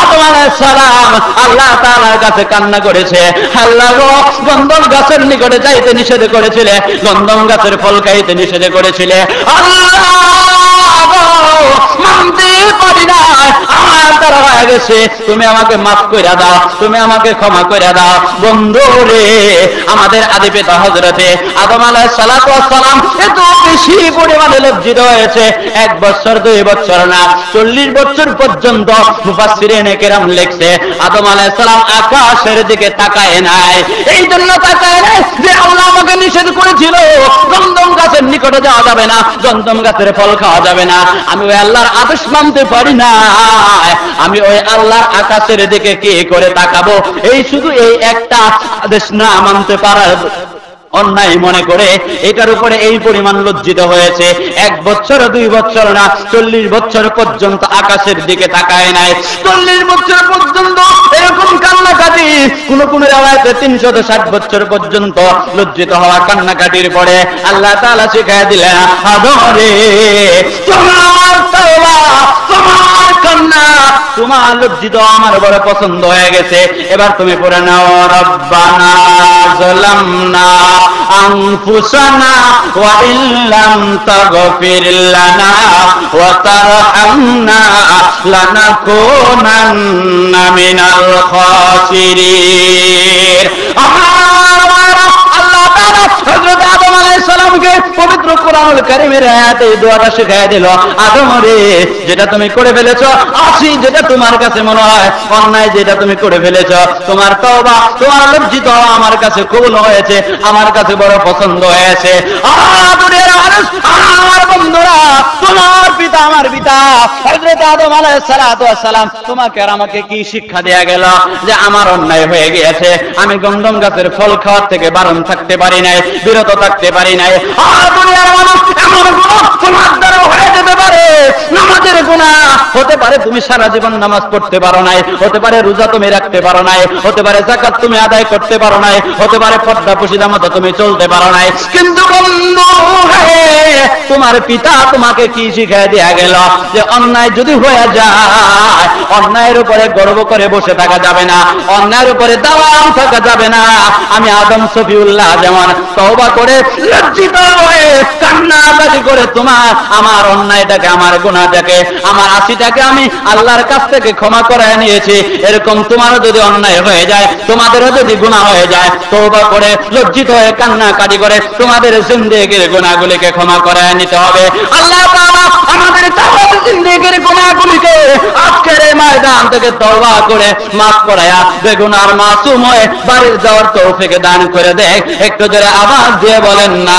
আদম আলাইহিস সালাম আল্লাহ তাআলার কাছে কান্না করেছে, আল্লাহ গো, গন্ধম গাছের নিকটে যাইতে নিষেধ করেছিলে, গন্ধম গাছের ফল খাইতে নিষেধ করেছিলে, আল্লাহ মানতে পারি না, আমার দ্বারা হয়ে গেছে, তুমি আমাকে মাফ কইরা দাও, তুমি আমাকে ক্ষমা কইরা দাও। বন্ধু রে, আমাদের আদি পিতা হযরতে আদম আলাইহিস সালাতু ওয়াস সালাম এত বেশি পরিমাণে লজ্জিত হয়েছে, 1 বছর 2 বছর না, 40 বছর পর্যন্ত মুফাসসিরিনে কেরাম লিখছে আদম আলাইহিস সালাম আকাশের দিকে তাকায় নাই। এই জন্য তাকায় নাই যে আল্লাহ আমাকে নিষেধ করেছিল গন্ধম গাছের নিকটে যাওয়া যাবে না, গন্ধম গাছের ফল খাওয়া যাবে না, আমি ওই আল্লাহর আদেশ মানতে পারি না, আমি ওই আল্লাহর আকাশের দিকে কি করে তাকাবো, এই শুধু এই একটা আদেশ না মানতে পারার অন্যায় মনে করে এটার উপরে এই পরিমাণ লজ্জিত হয়েছে। 1 বছর 2 বছর না, 40 বছর পর্যন্ত আকাশের দিকে তাকায় নাই। 40 বছর পর্যন্ত এরকম কান্নাকাটি, কোন কোন রাওয়ায়াতে 360 বছর পর্যন্ত লজ্জিত হওয়া কান্নাকাটির পরে আল্লাহ তাআলা শিখায় দিলেন, আদম রে, তোমার তওবা, তোমার কান্না, তোমার লজ্জিত আমার বড় পছন্দ হয়ে গেছে, এবার তুমি পড়ে নাও, রব্বানা যালামনা আনফুসানা ওয়া ইল্লাম তাগফির লানা ওয়া তারহামনা লানাকুনান্না মিনাল খাসিরিন। আল্লাহ তাআলা হযরত আদম আলাইহিস সালামকে পবিত্র কোরআনুল কারীমের আয়াতে দোয়াটা শিখায় দিল, আদম রে, যেটা তুমি করে ফেলেছো, আসি যেটা তোমার কাছে মনে হয় অন্যায়, যেটা তুমি করে ফেলেছো, তোমার তওবা, তোমার লজ্জিত হওয়া আমার কাছে কবুল হয়েছে, আমার কাছে বড় পছন্দ হয়েছে। দুনিয়ার মানুষ, আমার বন্ধুরা, তোমার পিতা আমার পিতা হযরত আদম আলাইহিস সালাতু ওয়াস সালাম তোমাকে আর আমাকে কি শিক্ষা দেয়া গেল, যে আমার অন্যায় হয়ে গিয়েছে, আমি গন্ধম গাছের ফল খাওয়ার থেকে বারণ থাকতে পারি নাই, বিরত থাকতে পারি নাই। দুনিয়ার মানুষ, এমন গুনাহ তোমার দ্বারা হয়ে যেতে পারে, নামাজের গুনাহ হতে পারে, তুমি সারা জীবন নামাজ পড়তে পারো নাই, হতে পারে রোজা তুমি রাখতে পারো নাই, হতে পারে যাকাত তুমি আদায় করতে পারো নাই, হতে পারে পর্দা পশিদা মতো তুমি চলতে পারো নাই, কিন্তু বন্ধু হে, তোমার পিতা তোমাকে কি শিখায় দেয়া গেল, যে অন্যায় যদি হয়ে যায়, অন্যায়ের উপরে গর্ব করে বসে থাকা যাবে না, অন্যায়ের উপরে দাওয়াম থাকা যাবে না। আমি আদম শফিউল্লাহ যেমন তওবা করে লজ্জিত হয়ে কান্নাকাটি করে তোমার আমার অন্যায়টাকে, আমার গুনাহটাকে, আমার আসিটাকে আমি আল্লাহর কাছ থেকে ক্ষমা করে নিয়েছি, এরকম তোমারও যদি অন্যায় হয়ে যায়, তোমাদেরও যদি গুনাহ হয়ে যায়, তওবা করে লজ্জিত হয়ে কান্নাকাটি করে তোমাদের জিন্দেগির গুনাহগুলিকে ক্ষমা করে নিতে হবে। আল্লাহ তাআলা আমাদের তাওবা জিন্দেগির গুনাহগুলিকে আজকের এই ময়দান থেকে তওবা করে মাফ করায়া বেগুনার মাসুম হয়ে বাড়ি যাওয়ার তৌফিক দান করে দেয়। একটু জোরে আওয়াজ দিয়ে বলেন না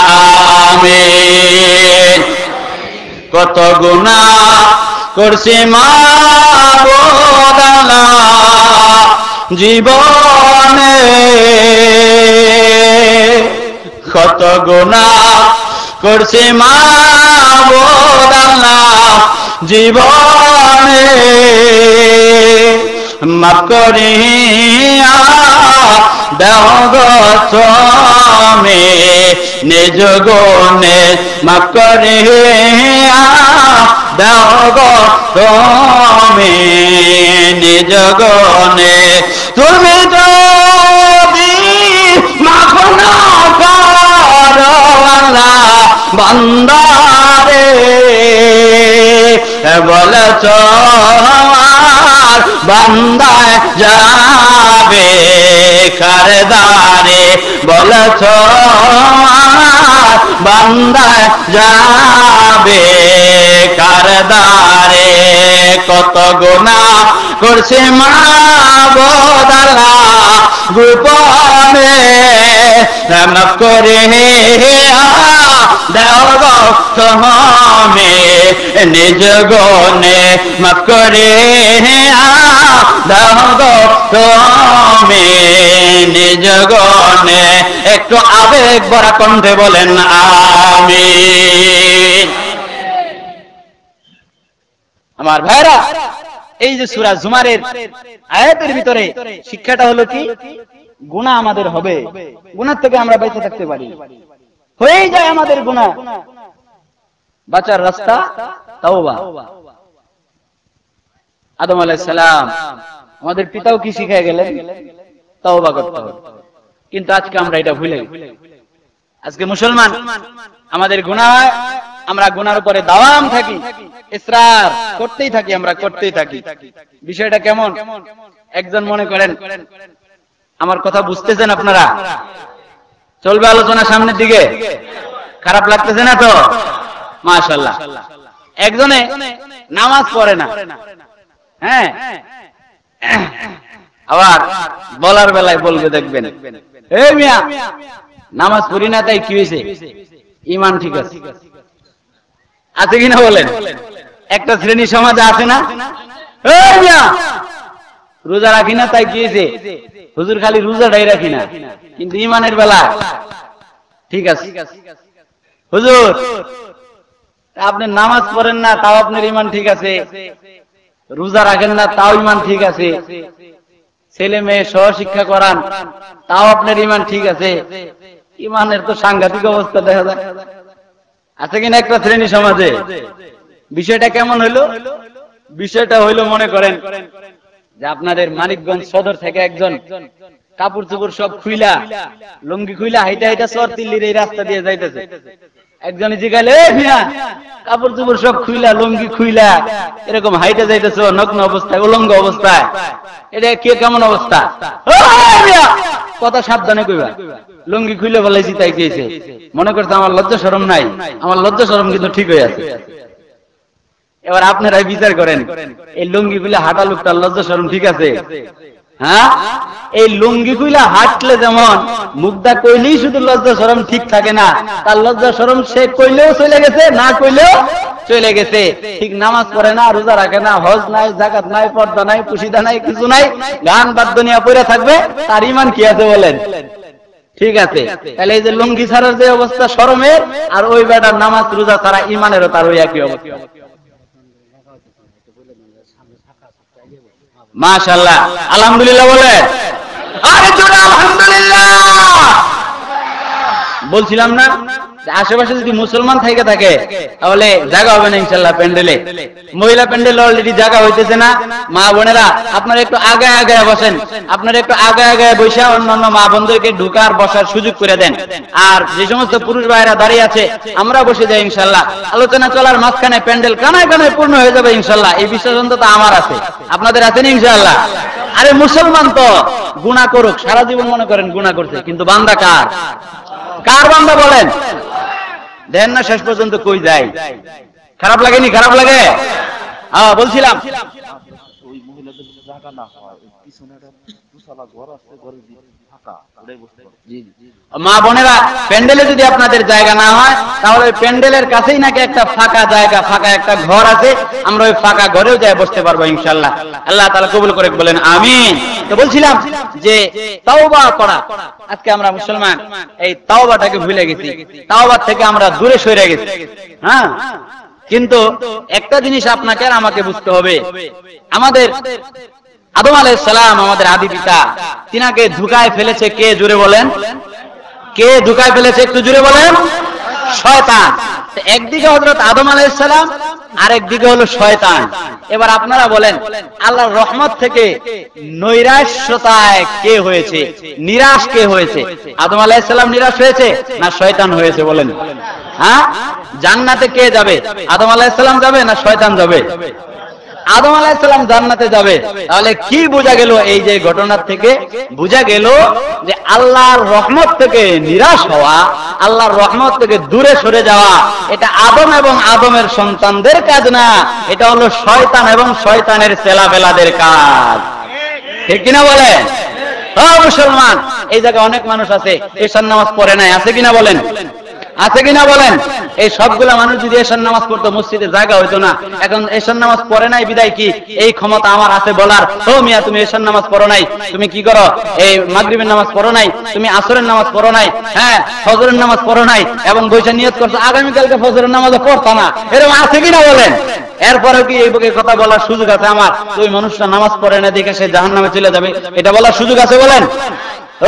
আমিন। কত গুনাহ করছি মাবুদ আল্লাহ, জীবনে কত গুনাহ করছে মাবুদ আল্লাহ জীবনে, মাফ করিয়া দাও গো তুমি নিজ গুণে, মাফ করিয়া দাও গো তুমি নিজ গুণে। তুমি যদি মাফ না করো আল্লাহ বান্দারে, বলেছ আর বান্দায় যাবে কারদারে, বলেছ আর বান্দায় যাবে কারদারে। কত গুনাহ করছে মাবুদ আল্লাহ গোপনে, মাফ করে দাও গো তুমি নিজ গুণে, মাফ করে দাও গো তুমি নিজ গুণে। একটু আবেগ ভরা কণ্ঠে বলেন আমিন। আমার ভাইরা, এই যে সূরা জুমারের আয়াতের ভিতরে শিক্ষাটা হলো কি, গুনাহ আমাদের হবে, গুনাহ থেকে আমরা বেঁচে থাকতে পারি, হয়ে যায় আমাদের গুনাহ, বাঁচার রাস্তা তাওবা। আদম আলাইহিস সালাম আমাদের পিতাও কি শিখিয়ে গেলেন, তাওবা করতে হবে। কিন্তু আজকে আমরা এটা ভুলে গেছি। আজকে মুসলমান আমাদের গুনাহ, আমরা গুনার উপরে দাওয়াম থাকি, ইসরার করতেই থাকি, আমরা করতেই থাকি। বিষয়টা কেমন? একজন মনে করেন, আমার কথা বুঝতেছেন আপনারা? চলবে আলোচনা সামনের দিকে? খারাপ লাগতেছে না তো? মাশাআল্লাহ। একজনে নামাজ পড়ে না, হ্যাঁ, আবার বলার বেলায় বলবে, দেখবেন এই মিয়া নামাজ পড়ি না তাই কি হয়েছে, ঈমান ঠিক আছে, আছে কিনা বলেন? একটা শ্রেণী সমাজে আছে না, এই মিয়া রোজা রাখি না তাই কি হয়েছে, হুজুর খালি রোজাটাই রাখি না কিন্তু ঈমানের বেলা ঠিক আছে। হুজুর আপনি নামাজ পড়েন না তাও আপনার ঈমান ঠিক আছে, রোজা রাখেন না তাও ঈমান ঠিক আছে, ছেলে মেয়ে সহশিক্ষা করান তাও আপনার ঈমান ঠিক আছে। ঈমানের তো সাংঘাতিক অবস্থা দেখা যায়, আছে কিনা একটা শ্রেণী সমাজে? বিষয়টা কেমন হইলো? বিষয়টা হইলো, মনে করেন যে আপনাদের মানিকগঞ্জ সদর থেকে একজন কাপড় চোপড় সব খুইলা, লুঙ্গি খুইলা হাইটা হাইটা চরতিল্লির এই রাস্তা দিয়ে যাইতেছে। একজনে জিগাইলে, কাপড় চোপড় সব খুইলা, লুঙ্গি খুইলা এরকম হাইটা যাইতেছ নগ্ন অবস্থায়, উলঙ্গ অবস্থায়, এটা কে কেমন অবস্থা? কথা সাবধানে কইবা, লুঙ্গি খুইলে বলাইছি তাই চেয়েছে, মনে করছে আমার লজ্জা শরম নাই, আমার লজ্জা শরম কিন্তু ঠিক হয়ে আছে। এবার আপনারাই বিচার করেন, এই লুঙ্গি খুলে হাঁটা লোকটার লজ্জা শরম ঠিক আছে? হ্যাঁ, এই লুঙ্গি খুইলা হাঁটলে যেমন মুগ্ধা কইলেই শুধু লজ্জা শরম ঠিক থাকে না, তার লজ্জা শরম সে কইলেও চলে গেছে, না কইলেও চলে গেছে। ঠিক নামাজ পড়ে না, রোজা রাখে না, হজ নাই, যাকাত নাই, পর্দা নাই, পুশিদা নাই, কিছু নাই, গান বাদ্য নিয়ে পড়ে থাকবে, তার ঈমান কি আছে বলেন? ঠিক আছে। তাহলে এই যে লুঙ্গি ছাড়ার যে অবস্থা শরমের, আর ওই বেটার নামাজ রোজা ছাড়া ঈমানেরও তার ওই একই অবস্থা। মাশাআল্লাহ, আলহামদুলিল্লাহ বলে, আরে জোরে আলহামদুলিল্লাহ। বলছিলাম না আশেপাশে যদি মুসলমান থাকে তাহলে জায়গা হবে না ইনশাআল্লাহ প্যান্ডেলে। মহিলা প্যান্ডেল অলরেডি জায়গা হইতেছে না। মা বোনেরা আপনারা একটু আগায় আগায় বসেন, আপনারা একটু আগায় আগায় বসে অন্যান্য মা বোনদেরকে ঢুকার বসার সুযোগ করে দেন। আর যে সমস্ত পুরুষ ভাইরা দাঁড়িয়ে আছে আমরা বসে যাই ইনশাআল্লাহ। আলোচনা চলার মাঝখানে প্যান্ডেল কানায় কানায় পূর্ণ হয়ে যাবে ইনশাআল্লাহ, এই বিশ্বাস অন্তত আমার আছে, আপনাদের আছে না ইনশাআল্লাহ? আরে মুসলমান তো গুনাহ করুক, সারা জীবন মনে করেন গুনাহ করছে, কিন্তু বান্দা কার? কার বান্দা বলেন? দেন না শেষ পর্যন্ত কই যায়? খারাপ লাগেনি? খারাপ লাগে? হ্যাঁ বলছিলাম ওই মহিলাদের জায়গা না হয়, ওই পিছনে একটা দুতলা ঘর আছে, ঘরের ফাঁকা, ওটাই বসতে পারে। জি জি। মা বোনেরা, প্যান্ডেলে যদি আপনাদের জায়গা না হয়, তাহলে প্যান্ডেলের কাছেই নাকি একটা ফাঁকা জায়গা, ফাঁকা একটা ঘর আছে, আমরা ওই ফাঁকা ঘরেও যাই বসতে পারবো ইনশাআল্লাহ। আল্লাহ তাআলা কবুল করে বলেন আমিন। তো বলছিলাম যে তাওবা করা, আজকে আমরা মুসলমান এই তাওবাটাকে ভুলে গেছি, তাওবা থেকে আমরা দূরে সরে গেছি। হ্যাঁ, কিন্তু একটা জিনিস আপনাকে আর আমাকে বুঝতে হবে, আমাদের আদম আলাইহিস সালাম, আমাদের আদি পিতা, তিনাকে ধোঁকায় ফেলেছে কে? জোরে বলেন, কে ধোঁকায় ফেলেছে? একটু জোরে বলেন। শয়তান। একদিকে হযরত আদম আলাইহিস সালাম, আরেকদিকে হলো শয়তান। এবার আপনারা বলেন, আল্লাহর রহমত থেকে নৈরাশ্যতায় কে হয়েছে, নিরাশ কে হয়েছে? আদম আলাইহিস সালাম নিরাশ হয়েছে না শয়তান হয়েছে? বলেন। হ্যাঁ, জান্নাতে কে যাবে? আদম আলাইহিস সালাম যাবে না শয়তান যাবে? আদম আলাইহিস সালাম জান্নাতে যাবে। তাহলে কি বোঝা গেল? এই যে ঘটনার থেকে বোঝা গেল যে আল্লাহর রহমত থেকে নিরাশ হওয়া, আল্লাহর রহমত থেকে দূরে সরে যাওয়া, এটা আদম এবং আদমের সন্তানদের কাজ না, এটা হলো শয়তান এবং শয়তানের ছেলেবেলাদের কাজ। ঠিক কিনা বলেন? হ্যাঁ মুসলমান, এই জায়গায় অনেক মানুষ আছে এশার নামাজ পড়ে নাই, আছে কিনা বলেন? আছে কিনা বলেন? এই সবগুলা মানুষ যদি এশার নামাজ পড়তো, মসজিদে জায়গা হইতো না। এখন এশার নামাজ পড়ে নাই বিদায় কি এই ক্ষমতা আমার আছে বলার, ও মিয়া তুমি এশার নামাজ পড়ো নাই, তুমি কি করো? এই মাগরিবের নামাজ পড়ো নাই, তুমি আসরের নামাজ পড়ো নাই, হ্যাঁ ফজরের নামাজ পড়ো নাই, এবং বৈশা নিয়ত করছো আগামীকালকে ফজরের নামাজও পড়তা না, এরকম আছে কিনা বলেন? এরপরেও কি এই কথা বলার সুযোগ আছে আমার? ওই মানুষটা নামাজ পড়ে না দেখে সে জাহান্নামে চলে যাবে, এটা বলার সুযোগ আছে বলেন?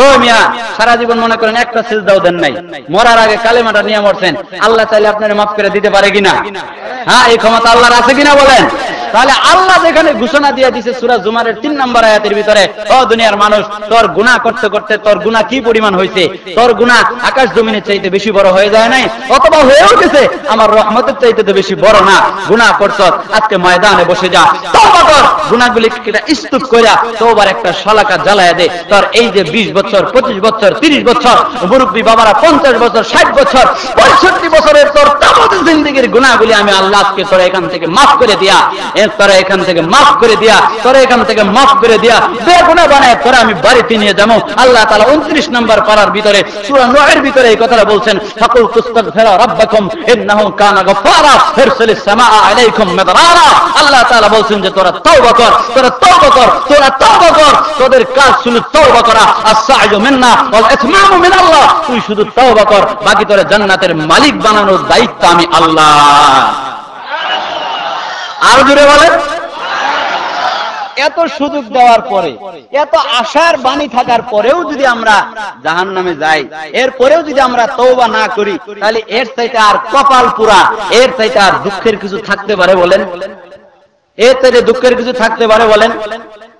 ও মিয়া, সারা জীবন মনে করেন একটা সিজদাও দেন নাই, মরার আগে কালেমাটা নিয়ে মরছেন, আল্লাহ চাইলে আপনারা মাফ করে দিতে পারে কিনা? হ্যাঁ, এই ক্ষমতা আল্লাহর আছে কিনা বলেন? তাহলে আল্লাহ যেখানে ঘোষণা দিয়ে দিয়েছে সূরা জুমারের 3 নম্বর আয়াতের ভিতরে, ও দুনিয়ার মানুষ, তোর গুনাহ করতে করতে তোর গুনাহ কি পরিমাণ হয়েছে, তোর গুনাহ আকাশ জমিনের চাইতে বেশি বড় হয়ে যায় নাই, অথবা হয়েও গেছে আমার রহমতের চাইতে তো বেশি বড় না, গুনাহ করছ, আজকে ময়দানে বসে যা, তওবা কর, গুনাহগুলি কিটা স্তূপ কইরা তওবার একটা শলাকা জ্বালায়া দে। তোর এই যে 20 বছর, 25 বছর, 30 বছর, মুরব্বী বাবারা 50 বছর, 60 বছর, 65 বছরের তোর তামাম জিন্দেগীর গুনাহগুলি আমি আল্লাহ আজকে তোর এখান থেকে মাফ করে দিয়া, তোরা এখান থেকে মাফ করে দিয়া, তোরা এখান থেকে মাফ করে দিয়া, বেগুনাহ বানায় তোরা আমি বাড়িতে নিয়ে যাবো। আল্লাহ তাআলা 29 নম্বর পারার ভিতরে সূরা নূহের ভিতরে এই কথাটা বলছেন, ফাকুল তুস্তাগফিরু রাব্বাকুম ইন্নাহু কানা গফফারা ইরসিলিস সামাআ আলাইকুম মিদরারা। আল্লাহ তাআলা বলছেন যে তোরা তওবা কর, তোরা তওবা কর, তোরা তওবা কর, তোদের কাজ শুধু তওবা করা, আস-সা'য়ু মিন্না ওয়াল ইতমামু মিনাল্লাহ, তুই শুধু তওবা কর, বাকি তোরা জান্নাতের মালিক বানানোর দায়িত্ব আমি আল্লাহ। আরো জোরে বলেন। এত সুযোগ দেওয়ার পরে, এত আশার বাণী থাকার পরেও যদি আমরা জাহান্নামে যাই, এরপরেও যদি আমরা তওবা না করি, তাহলে এর চাইতে আর কপাল পুরা, এর চাইতে আর দুঃখের কিছু থাকতে পারে বলেন? এর চাইতে দুঃখের কিছু থাকতে পারে বলেন?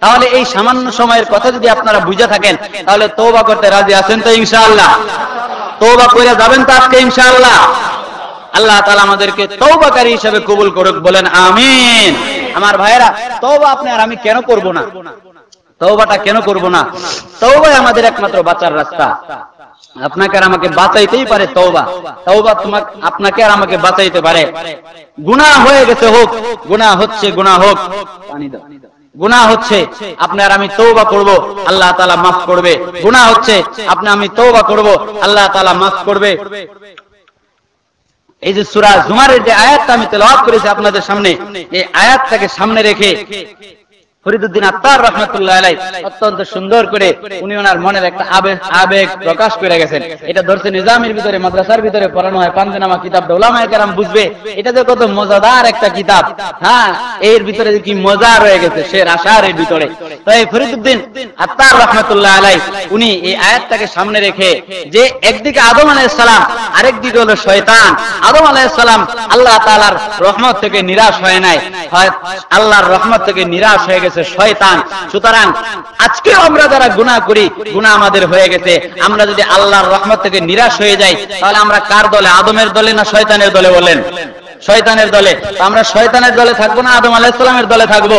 তাহলে এই সামান্য সময়ের কথা যদি আপনারা বুঝে থাকেন, তাহলে তওবা করতে রাজি আছেন তো ইনশাআল্লাহ? তওবা করে যাবেন তো আজকে ইনশাআল্লাহ? আল্লাহ তাআলা আমাদেরকে তওবাকারী হিসেবে কবুল করুক, বলেন আমিন। আমার ভাইয়েরা, তওবা আপনি আর আমি কেন করব না? তওবাটা কেন করব না? তওবাই আমাদের একমাত্র বাঁচার রাস্তা। আপনাকে আর আমাকে বাঁচাইতেই পারে তওবা। তওবা তোমাকে, আপনাকে আর আমাকে বাঁচাইতে পারে। গুনাহ হয়ে গেছে হোক, গুনাহ হচ্ছে, গুনাহ হোক, পানি দাও, গুনাহ হচ্ছে, আপনি আর আমি তওবা করব, আল্লাহ তাআলা মাফ করবে। গুনাহ হচ্ছে, আপনি আমি তওবা করব, আল্লাহ তাআলা মাফ করবে। এই যে সূরা জুমারের যে আয়াতটা আমি তেলাওয়াত করেছি আপনাদের সামনে, এই আয়াতটাকে সামনে রেখে ফরিদউদ্দিন আত্তার রাহমাতুল্লাহ আলাইহি অত্যন্ত সুন্দর করে উনি ওনার মনের একটা আবেগ প্রকাশ করে গেছেন। এটা ধরছে নিজামের ভিতরে, মাদ্রাসার ভিতরে পড়ানো হয়, পাঞ্জানামা কিতাব, উলামায়ে কেরাম বুঝবে এটা যে কত মজাদার একটা কিতাব। হ্যাঁ, এর ভিতরে কি মজা রয়ে গেছে শের আশারের ভিতরে। তো এই ফরিদউদ্দিন আত্তার রাহমাতুল্লাহ আলাইহি উনি এই আয়াতটাকে সামনে রেখে, যে একদিকে আদম আলাইহিস সালাম, আরেকদিকে হলো শয়তান। আদম আলাইহিস সালাম আল্লাহ তাআলার রহমত থেকে নিরাশ হয় নাই, আল্লাহর রহমত থেকে নিরাশ হয়ে গেছে শয়তান। সুতরাং আজকে আমরা যারা গুনাহ করি, গুনাহ আমাদের হয়ে গেছে, আমরা যদি আল্লাহর রহমত থেকে নিরাশ হয়ে যাই, তাহলে আমরা কার দলে? আদমের দলে না শয়তানের দলে? বলেন। শয়তানের দলে। আমরা শয়তানের দলে থাকবো না আদম আলাইহিস সালামের দলে থাকবো?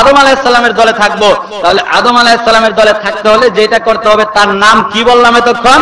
আদম আলাইহিস সালামের দলে থাকবো। তাহলে আদম আলাইহিস সালামের দলে থাকতে হলে যেটা করতে হবে, তার নাম কি বললাম এতক্ষণ?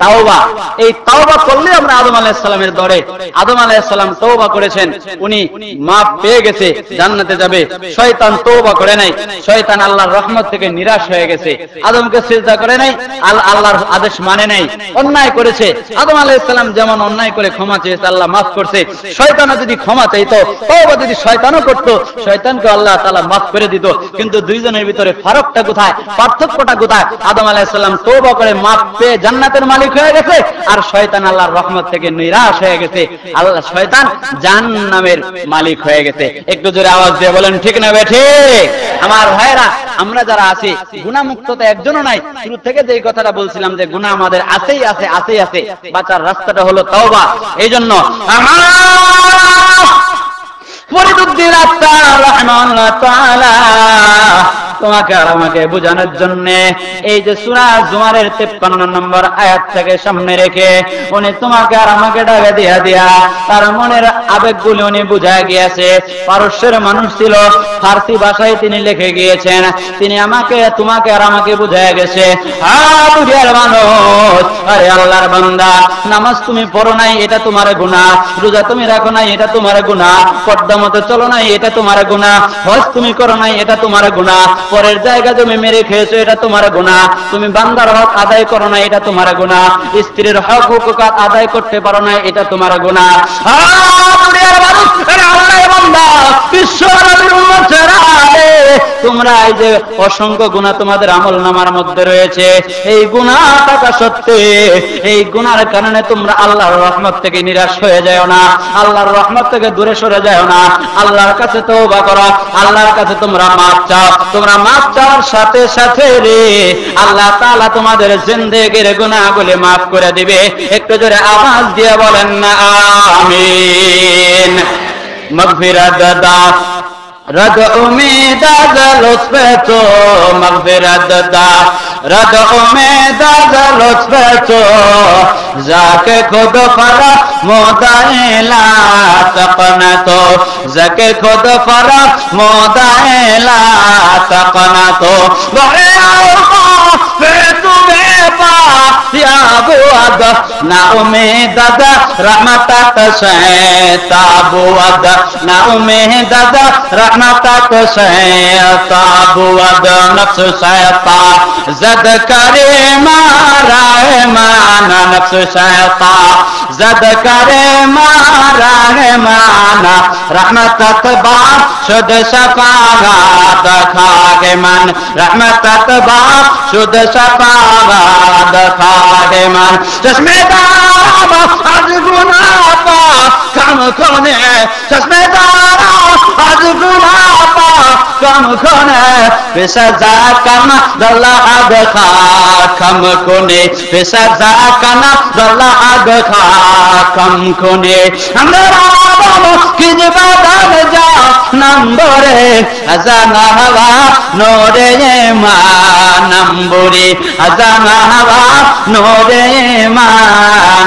তাওবা। এই তাওবা করলে আমরা আদম আলাইহিস সালামের দরে, আদম আলাইহিস সালাম তওবা করেছেন, উনি মাফ পেয়ে গেছে, জান্নাতে যাবে। শয়তান তওবা করে নাই, শয়তান আল্লাহর রহমত থেকে নিরাশ হয়ে গেছে। আদমকে সিজদা করে নাই, আল্লাহর আদেশ মানে নাই, অন্যায় করেছে। আদম আলাইহিস সালাম যেমন অন্যায় করে ক্ষমা চেয়েছে, আল্লাহ মাফ করছে। শয়তানও যদি ক্ষমা চাইতো, তওবা যদি শয়তানও করতো, শয়তানকে আল্লাহ তাআলা মাফ করে দিত। কিন্তু দুইজনের ভিতরে ফারাকটা কোথায়, পার্থক্যটা কোথায়? আদম আলাইহিস সালাম তওবা করে মাফ পেয়ে জান্নাতের মালিক হয়ে গেছে, আর শয়তান আল্লাহর রহমত থেকে নিরাশ হয়ে গেছে, আল্লাহ শয়তান জাহান্নামের মালিক হয়ে গেছে। একটু জোরে আওয়াজ দিয়ে বলেন ঠিক না বেঠে? আমার ভাইরা, আমরা যারা আছি গুনাহ মুক্ত তো একজনও নাই। শুরু থেকে যে কথাটা বলছিলাম যে গুনাহ আমাদের আছেই আছে, আছেই আছে। বাঁচার রাস্তাটা হলো তওবা। এইজন্য আমার ফরিদুদ্দিন আত্তার রাহিমাহুল্লাহ তাআলা তোমাকে আর আমাকে বোঝানোর জন্য এই যে সূরা জুমারের 53 নম্বর আয়াত থেকে সামনে রেখে উনি তোমাকে আর আমাকে ডাকে দিয়া দিয়া তার মনের আবেগগুলো উনি বুঝায় গিয়েছে। পারস্যের মানুষ ছিল, ফার্সি ভাষায় তিনি লিখে গিয়েছেন। তিনি আমাকে, তোমাকে আর আমাকে বুঝায় গেছে, দুনিয়ার মানুষ, আরে আল্লাহর বান্দা, নামাজ তুমি পড়ো নাই, এটা তোমার গুনাহ। রোজা তুমি রাখো নাই, এটা তোমার গুনাহ। পর্দা মতো চলো নাই, এটা তোমার গুনাহ। হজ তুমি করো নাই, এটা তোমার গুনাহ। পরের জায়গা তুমি মেরে খেয়েছো, এটা তোমার গুনাহ। তুমি বান্দার হক আদায় করো না, এটা তোমার গুনাহ। স্ত্রীর হক হুকুক আদায় করতে পারো না, এটা তোমার গুনাহ। তোমরা এই যে অসংখ্য গুনাহ তোমাদের আমল নামার মধ্যে রয়েছে, এই গুনাহ থাকা সত্ত্বে এই গুনার কারণে তোমরা আল্লাহর রহমত থেকে নিরাশ হয়ে যায় না, আল্লাহর রহমত থেকে দূরে সরে যায় না। আল্লাহর কাছে তওবা করো, আল্লাহর কাছে তোমরা মাফ চাও। তোমরা মাফ চাওয়ার সাথে সাথে রে আল্লাহ তাআলা তোমাদের জিন্দেগির গুনাহগুলো মাফ করে দিবে। একটু জোরে আওয়াজ দিয়ে বলেন না আমিন। মাগফিরাত দা रद उम्मीद लुत्फ तो मगफिरत दा, रद उम्मीद लुत्फ तो जाके खुद फरा मोदाइला तकना तो, जाके खुद फरा मोदाइला तकना तो ताबुअद ना उम्मीद रहमत से, ताबुअद ना उम्मीद रहमत से, ताबुअद नफ्स शैतान जद करे मारा है माना, नफ्स शैतान जद करे मारा है माना, रहमत बाप शुद्ध शफाअत खागे मन, रहमत बाप शुद्ध शफाअत खागे मन। चश्मेदार आज गुनाह पा कम खोने, चश्मेदार आज गुनाह पा कम खोने, बेसजा कम दल्ला आग खा कम खोने, बेसजा कम दल्ला आग खा कम खोने। हमरा किज बदल जा नंबरे अजाना हवा नोरे मा नंबरे, अजाना हवा नोरे मा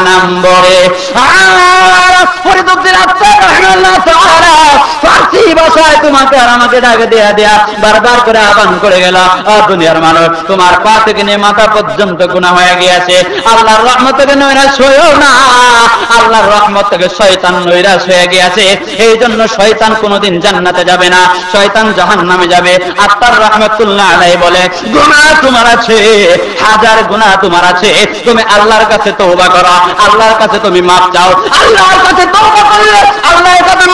नंबरे। ফরিদুদ্দিন আত্তার রাহিমাহুল্লাহ তাআলা ফার্সি ভাষায় তোমাকে আর আমাকে ডাকে দেয়া দেয়া বারবার করে আহ্বান করে গেল, দুনিয়ার মানুষ, তোমার পা থেকে নিয়ে মাথা পর্যন্ত গুনাহ হয়ে গিয়েছে। আল্লাহর রহমত থেকে নৈরাশ হইও না, আল্লাহর রহমত থেকে শয়তান নৈরাশ হয়ে গিয়েছে। এই জন্য শয়তান কোনোদিন জান্নাতে যাবে না, শয়তান জাহান্নামে যাবে। আত্তার রাহমাতুল্লাহ আলাইহি বলে, গুনাহ তোমার আছে, হাজার গুনাহ তোমার আছে, তুমি আল্লাহর কাছে তওবা করো, আল্লাহর কাছে তুমি মাফ চাও। আল্লাহর কাছে তওবা করলে, আল্লাহর কাছে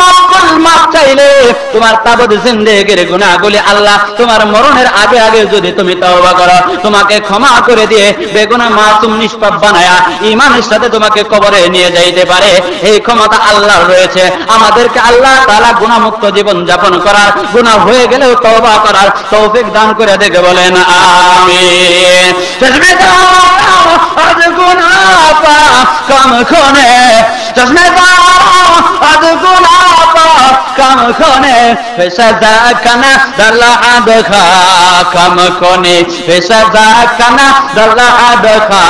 মাফ চাইলে তোমার তাবদ জিন্দেগির গুনাহগুলি আল্লাহ তোমার মরণের আগে আগে যদি তুমি তওবা করো, তোমাকে ক্ষমা করে দিয়ে বেগুনাহ মাসুম নিষ্পাপ বানায়া ঈমানের সাথে তোমাকে কবরে নিয়ে যাইতে পারে। এই ক্ষমতা আল্লাহর রয়েছে। আমাদেরকে আল্লাহ তাআলা গুনাহ মুক্ত জীবন যাপন করার, গুনাহ হয়ে গেলেও তওবা করার তৌফিক দান করে দেখে বলেন আমিন। আজ গুনাহ পা কম খনে, চশমেদার আজ গুনাহ পা কম খনে, ফেসাদা কানা দল্লা আদ খা কম খনে, ফেসাদা কানা দল্লা আদ খা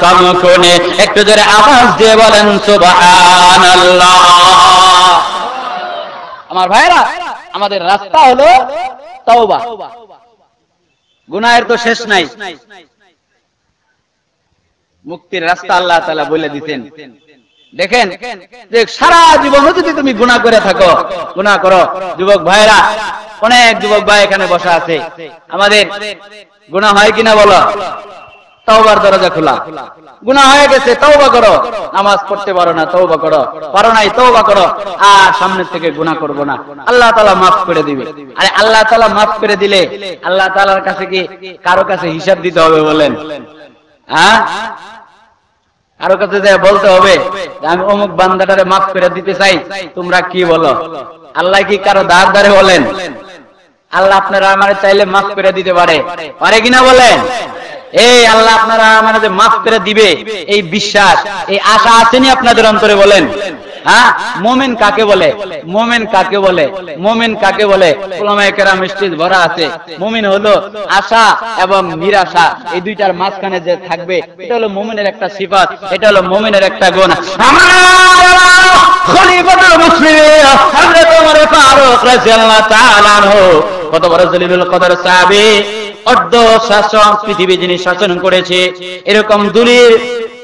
কম খনে। একটু জোরে আওয়াজ দিয়ে বলেন সুবহানাল্লাহ। আমার ভাইরা, আমাদের রাস্তা হলো তওবা। গুনাহের তো শেষ নাই। মুক্তির রাস্তা আল্লাহ তাআলা বলে দিতেন। দেখেন যে সারা জীবন যদি তুমি গুনাহ করে থাকো, গুনাহ করো। যুবক ভাইরা, অনেক যুবক ভাই এখানে বসা আছে, আমাদের গুনাহ হয় কিনা বলো? তওবার দরজা খোলা। গুনাহ হয়ে গেছে, তওবা করো। নামাজ পড়তে পারো না, তওবা করো। পারো নাই, তওবা করো। আর সামনের থেকে গুনাহ করব না, আল্লাহ তাআলা maaf করে দিবে। আরে আল্লাহ তাআলা maaf করে দিলে আল্লাহ তাআলার কাছে কি কারো কাছে হিসাব দিতে হবে বলেন? হ্যাঁ, কারো কাছে যে বলতে হবে আমি অমুক বান্দাটারে maaf করে দিতে চাই, তোমরা কি বলো? আল্লাহ কি কারো দাঁড় ধারে বলেন? আল্লাহ আপনারা আমারে চাইলে maaf করে দিতে পারে, পারে কিনা বলেন? এই আল্লাহ আপনারা আমাদের যে maaf করে দিবে, এই বিশ্বাস, এই আশা আছেনি আপনাদের অন্তরে বলেন? হ্যাঁ, মুমিন কাকে বলে? মুমিন কাকে বলে? মুমিন কাকে বলে? উলামায়ে কেরাম মসজিদ ভরা আছে। মুমিন হলো আশা এবং নিরাশা, এই দুইটার মাঝখানে যে থাকবে, এটা হলো মুমিনের একটা সিফাত, এটা হলো মুমিনের একটা গুণ। আমার খলিফাতুল মুসলিমিন হযরত ওমর ফারুক রাদিয়াল্লাহু তাআলা আনহু কত বড় জলিলুল কদর সাহাবী, অর্ধ শাসন পৃথিবী যিনি শাসন করেছে, এরকম দুলির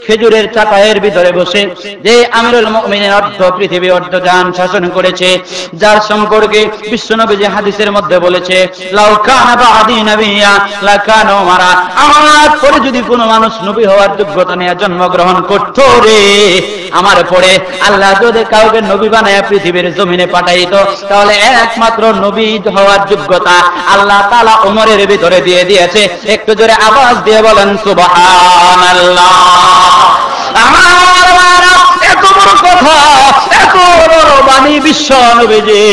খেজুরের চাকায়ের ভিতরে বসে যে আমিরুল মুমিনিন অর্ধ পৃথিবী অর্ধ জাহান শাসন করেছে, যার সম্পর্কে বিশ্বনবী হাদিসের মধ্যে বলেছে লাউ কানা বাদি নবিয়্যা লাকানা উমারা, আমার পরে যদি কোনো মানুষ নবী হওয়ার যোগ্যতা নিয়ে জন্মগ্রহণ করত রে, আমার পরে আল্লাহ যদি কাউকে নবী বানায়া পৃথিবীর জমিনে পাঠাইতো, তাহলে একমাত্র নবী হওয়ার যোগ্যতা আল্লাহ তাআলা ওমরের ভিতরে দিয়ে দিয়েছে। একটু জোরে আওয়াজ দিয়ে বলেন সুবহানাল্লাহ। আমার এত বড় কথা, এত বড় বাণী বিশ্ব নবীজি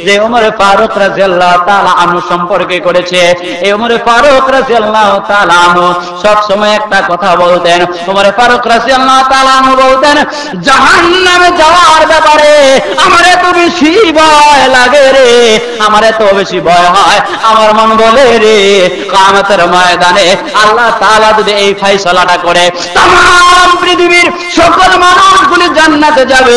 যে ওমর ফারুক রাদিয়াল্লাহু তাআলা আনহু সম্পর্কে করেছে, এই ওমর ফারুক রাদিয়াল্লাহু তাআলা আনহু সব সময় একটা কথা বলতেন। ওমর ফারুক রাদিয়াল্লাহু তাআলা আনহু বলতেন, জাহান্নামে যাওয়ার ব্যাপারে আমার এত বেশি ভয় লাগে রে, আমার এত বেশি ভয় হয়, আমার মন বলে রে কিয়ামতের ময়দানে আল্লাহ তাআলা যদি এই ফয়সালাটা করে तमाम পৃথিবীর সকল মানুষগুলি জান্নাতে যাবে,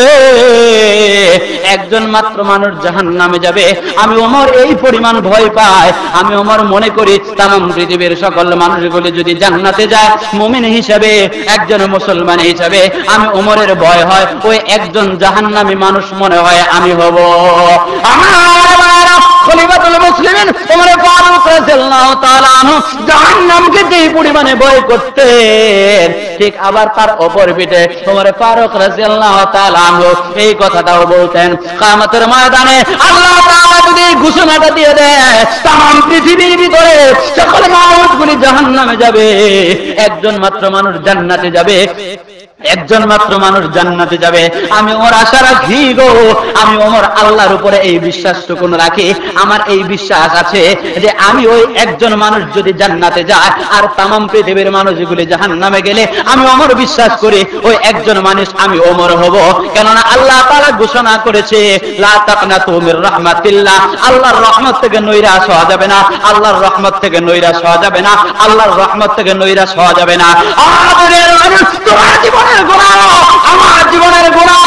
একজন মাত্র মানুষ জাহান্নামে যাবে, আমি ওমর এই পরিমাণ ভয় পাই। আমি ওমর মনে করি तमाम পৃথিবীর সকল মানুষগুলি যদি জান্নাতে যায়, মুমিন হিসেবে, একজন মুসলমান হিসেবে আমি ওমরের ভয় হয় ওই একজন জাহান্নামী মানুষ মনে হয় আমি হব। আমার খলিফাতুল মুসলিমিন ওমর ফারুক রাদিয়াল্লাহু তাআলা আনহু জাহান্নামকে যে পরিমাণে ভয় করতেন, ঠিক আবার তার অপর পিঠে ওমর ফারুক রাদিয়াল্লাহু তাআলা আনহু এই কথাটাও বলতেন, কিয়ামতের ময়দানে আল্লাহ তাআলা যদি ঘোষণাটা দিয়ে দেয় तमाम পৃথিবীর ভিতরে সকল মানুষগুলি জাহান্নামে যাবে, একজন মাত্র মানুষ জান্নাতে যাবে, একজন মাত্র মানুষ জান্নাতে যাবে, আমি ওমর আশা রাখি গো, আমি ওমর আল্লাহর উপরে এই বিশ্বাসটুকু রাখি, আমার এই বিশ্বাস আছে যে আমি ওই একজন মানুষ যদি জান্নাতে যায় আর तमाम পৃথিবীর মানুষগুলি জাহান্নামে গেলে আমি ওমর বিশ্বাস করি ওই একজন মানুষ আমি ওমর হব। কেননা আল্লাহ তাআলা ঘোষণা করেছে লা তাকনাতু মির রাহমাতিল্লাহ, আল্লাহর রহমত থেকে নৈরাশ হওয়া যাবে না, আল্লাহর রহমত থেকে নৈরাশ হওয়া যাবে না, আল্লাহর রহমত থেকে নৈরাশ হওয়া যাবে না। আমাদের মানুষ তোমার জীবনের গুনাহ, আমার জীবনের গুনাহ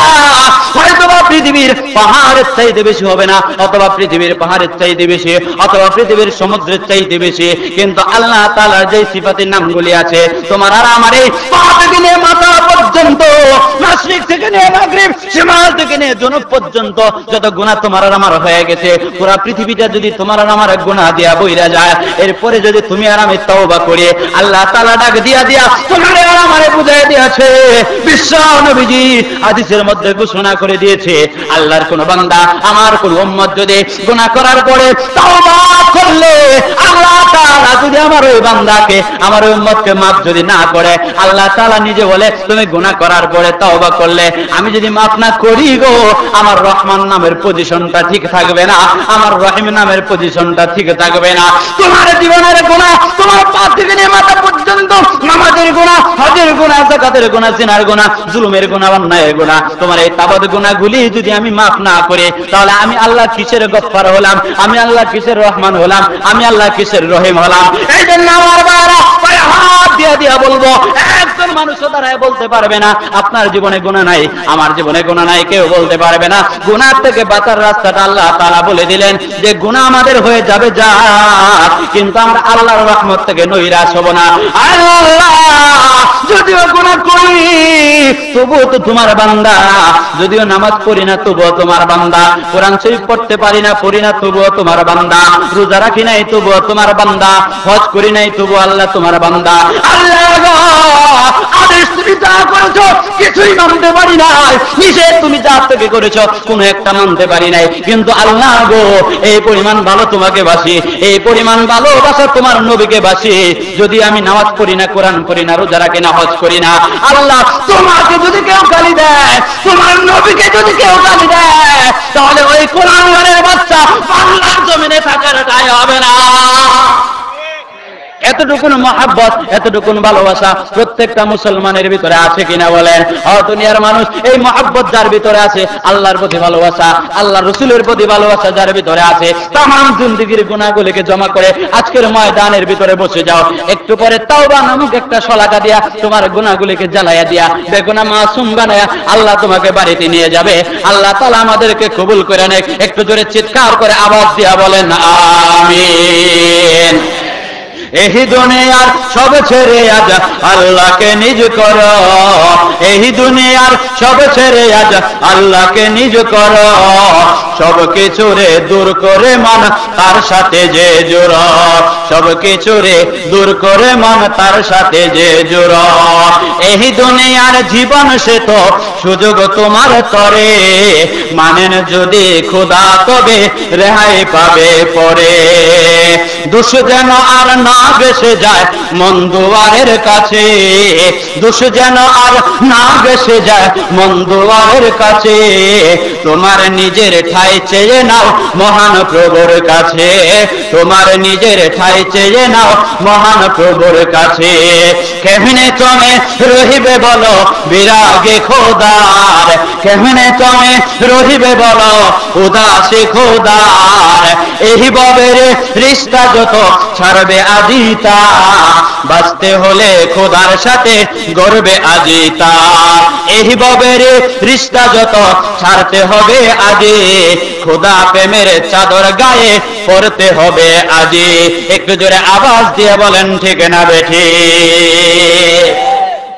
হয়তো পৃথিবীর পাহাড়ের চাইতে বেশি হবে না, অথবা পৃথিবীর পাহাড়ের চাইতে বেশি, অথবা পৃথিবীর সমুদ্রের চাইতে বেশি, কিন্তু আল্লাহ তাআলার যে সিফাতের নামগুলি আছে তোমার আর আমার এই পা থেকে নিয়ে মাথা পর্যন্ত, মাশরিক থেকে নিয়ে মাগরিব, শিমাল থেকে নিয়ে জনুব পর্যন্ত যত গুনাহ তোমার আর আমার হয়ে গেছে, পুরো পৃথিবীটা যদি তোমার আর আমার গুনাহ দিয়া বইরা যায়, এরপরে যদি তুমি আর আমি তওবা করি, আল্লাহ তাআলা ডাক দিয়া তোমার আর আমারে বুঝাই দিয়েছে, বিশ্ব নবীজি হাদিসের মধ্যে ঘোষণা করে দিয়েছে আল্লাহর কোন বান্দা, আমার কোন উম্মত যদি গুনাহ করার পরে তওবা করলে, আল্লাহ তাআলা যদি আমার ওই বান্দাকে, আমার ওই উম্মতকে maaf যদি না করে, আল্লাহ তাআলা নিজে বলে তুমি গুনাহ করার পরে তওবা করলে আমি যদি maaf না করি গো, আমার রহমান নামের পজিশনটা ঠিক থাকবে না, আমার রহিম নামের পজিশনটা ঠিক থাকবে না। তোমার জীবনের গুনাহ, তোমার পা থেকে নিয়ে মাথা পর্যন্ত, নামাজের গুনাহ, হজের গুনাহ, যাকাতের গুনাহ, জিনার গুনাহ, জুলুমের গুনাহ, অন্যায়ের গুনাহ, তোমার এই তাবাদ গুনাহগুলি যদি আমি maaf না করি, তাহলে আমি আল্লাহ কিসের গফফার হলাম, আমি আল্লাহ কিসের রহমান হলাম, আমি আল্লাহ কিসের রহিম হলাম? এই জন্য আমার বাবা হাত দিয়া দিয়া বলবো, একজন মানুষও দাঁড়ায় বলতে পারবে না আপনার জীবনে গুনাহ নাই, আমার জীবনে গুনাহ নাই, কেউ বলতে পারবে না। গুনাহ থেকে বাঁচার রাস্তাটা আল্লাহ তাআলা বলে দিলেন যে গুনাহ আমাদের হয়ে যাবে যা, কিন্তু আমরা আল্লাহর রহমত থেকে নৈরাশ হব না। আল্লাহ যদিও গুনাহ করি তবুও তো তোমার বান্দা, যদিও নামাজ পড়ি না তবুও তোমার বান্দা, কোরআন শরীফ পড়তে পারি না পড়ি না তবুও তোমার বান্দা, রোজা রাখি নাই তবুও তোমার বান্দা, হজ করি নাই তবুও আল্লাহ তোমার বান্দা। আল্লাহ আদেশ তুমি যা করেছো কিছুই মানতে পারি নাই, নিষেধ তুমি যা থেকে করেছো কোনো একটা মানতে পারি নাই, কিন্তু আল্লাহ গো এই পরিমাণ ভালো তোমাকে বাসি, এই পরিমাণ ভালোবাসা তোমার নবীকে বাসি, যদি আমি নামাজ পড়ি না, কোরআন পড়ি না, রোজা রাখি না, হজ করি না, আল্লাহ তোমাকে যদি কেউ গালি দেয়, তোমার নবীকে যদি কেউ গালি দেয়, তাহলে ওই কোরআনের বাচ্চা বাংলার জমিনে থাকার দায় হবে না। এতটুকুন মহাব্বত, এতটুকুন ভালোবাসা প্রত্যেকটা মুসলমানের ভিতরে আছে কিনা বলেন? দুনিয়ার মানুষ এই মহাব্বত যার ভিতরে আছে, আল্লাহর প্রতি ভালোবাসা, আল্লাহ রসুলের প্রতি ভালোবাসা যার ভিতরে আছে, তামাম জিন্দেগীর গুনাহগুলোকে জমা করে আজকের ময়দানের ভিতরে বসে যাও, একটু পরে তাওবা নামক একটা শলাকা দিয়া তোমার গুনাহগুলোকে জ্বালাইয়া দিয়া বেগুনা মাসুম বানায়া আল্লাহ তোমাকে বাড়িতে নিয়ে যাবে। আল্লাহ তাআলা আমাদেরকে কবুল করে নেক। একটু জোরে চিৎকার করে আওয়াজ দিয়া বলেন আমিন। এই দুনিয়ার সব ছেড়ে আজ আল্লাহকে নিজ করো, এই দুনিয়ার সব ছেড়ে আজ আল্লাহকে নিজ করো, সব কিছু রে দূর করে মান তার সাথে যে জোর, সব কিছু রে দূর করে মান তার সাথে যে জোর। এই দুনিয়ার জীবন সে তো সুযোগ তোমার তরে, মানেন যদি খোদা তবে রেহাই পাবে পরে। দোষ যেন আর না বেসে যায় মন দুয়ারের কাছে, দোষ যেন আর না বেসে যায় মন দুয়ারের কাছে, তোমার নিজের ঠাই চেয়ে নাও মহান প্রভুর কাছে, তোমার নিজের ঠাই চেয়ে নাও মহান প্রভুর কাছে। কেমনে তুমি রহিবে বলো বিরাগে খোদার, কেমনে তুমি রহিবে বলো উদাসী খোদার, এই ববের রিশতা যত ছাড়বে আজিতা, বাঁচতে হলে খোদার সাথে গড়বে আজিতা, এই ববের রিশতা যত ছাড়তে হবে আজি, খোদা প্রেমের চাদর গায়ে পড়তে হবে আজি। একটু জোরে আওয়াজ দিয়ে বলেন ঠিক না বেঠি?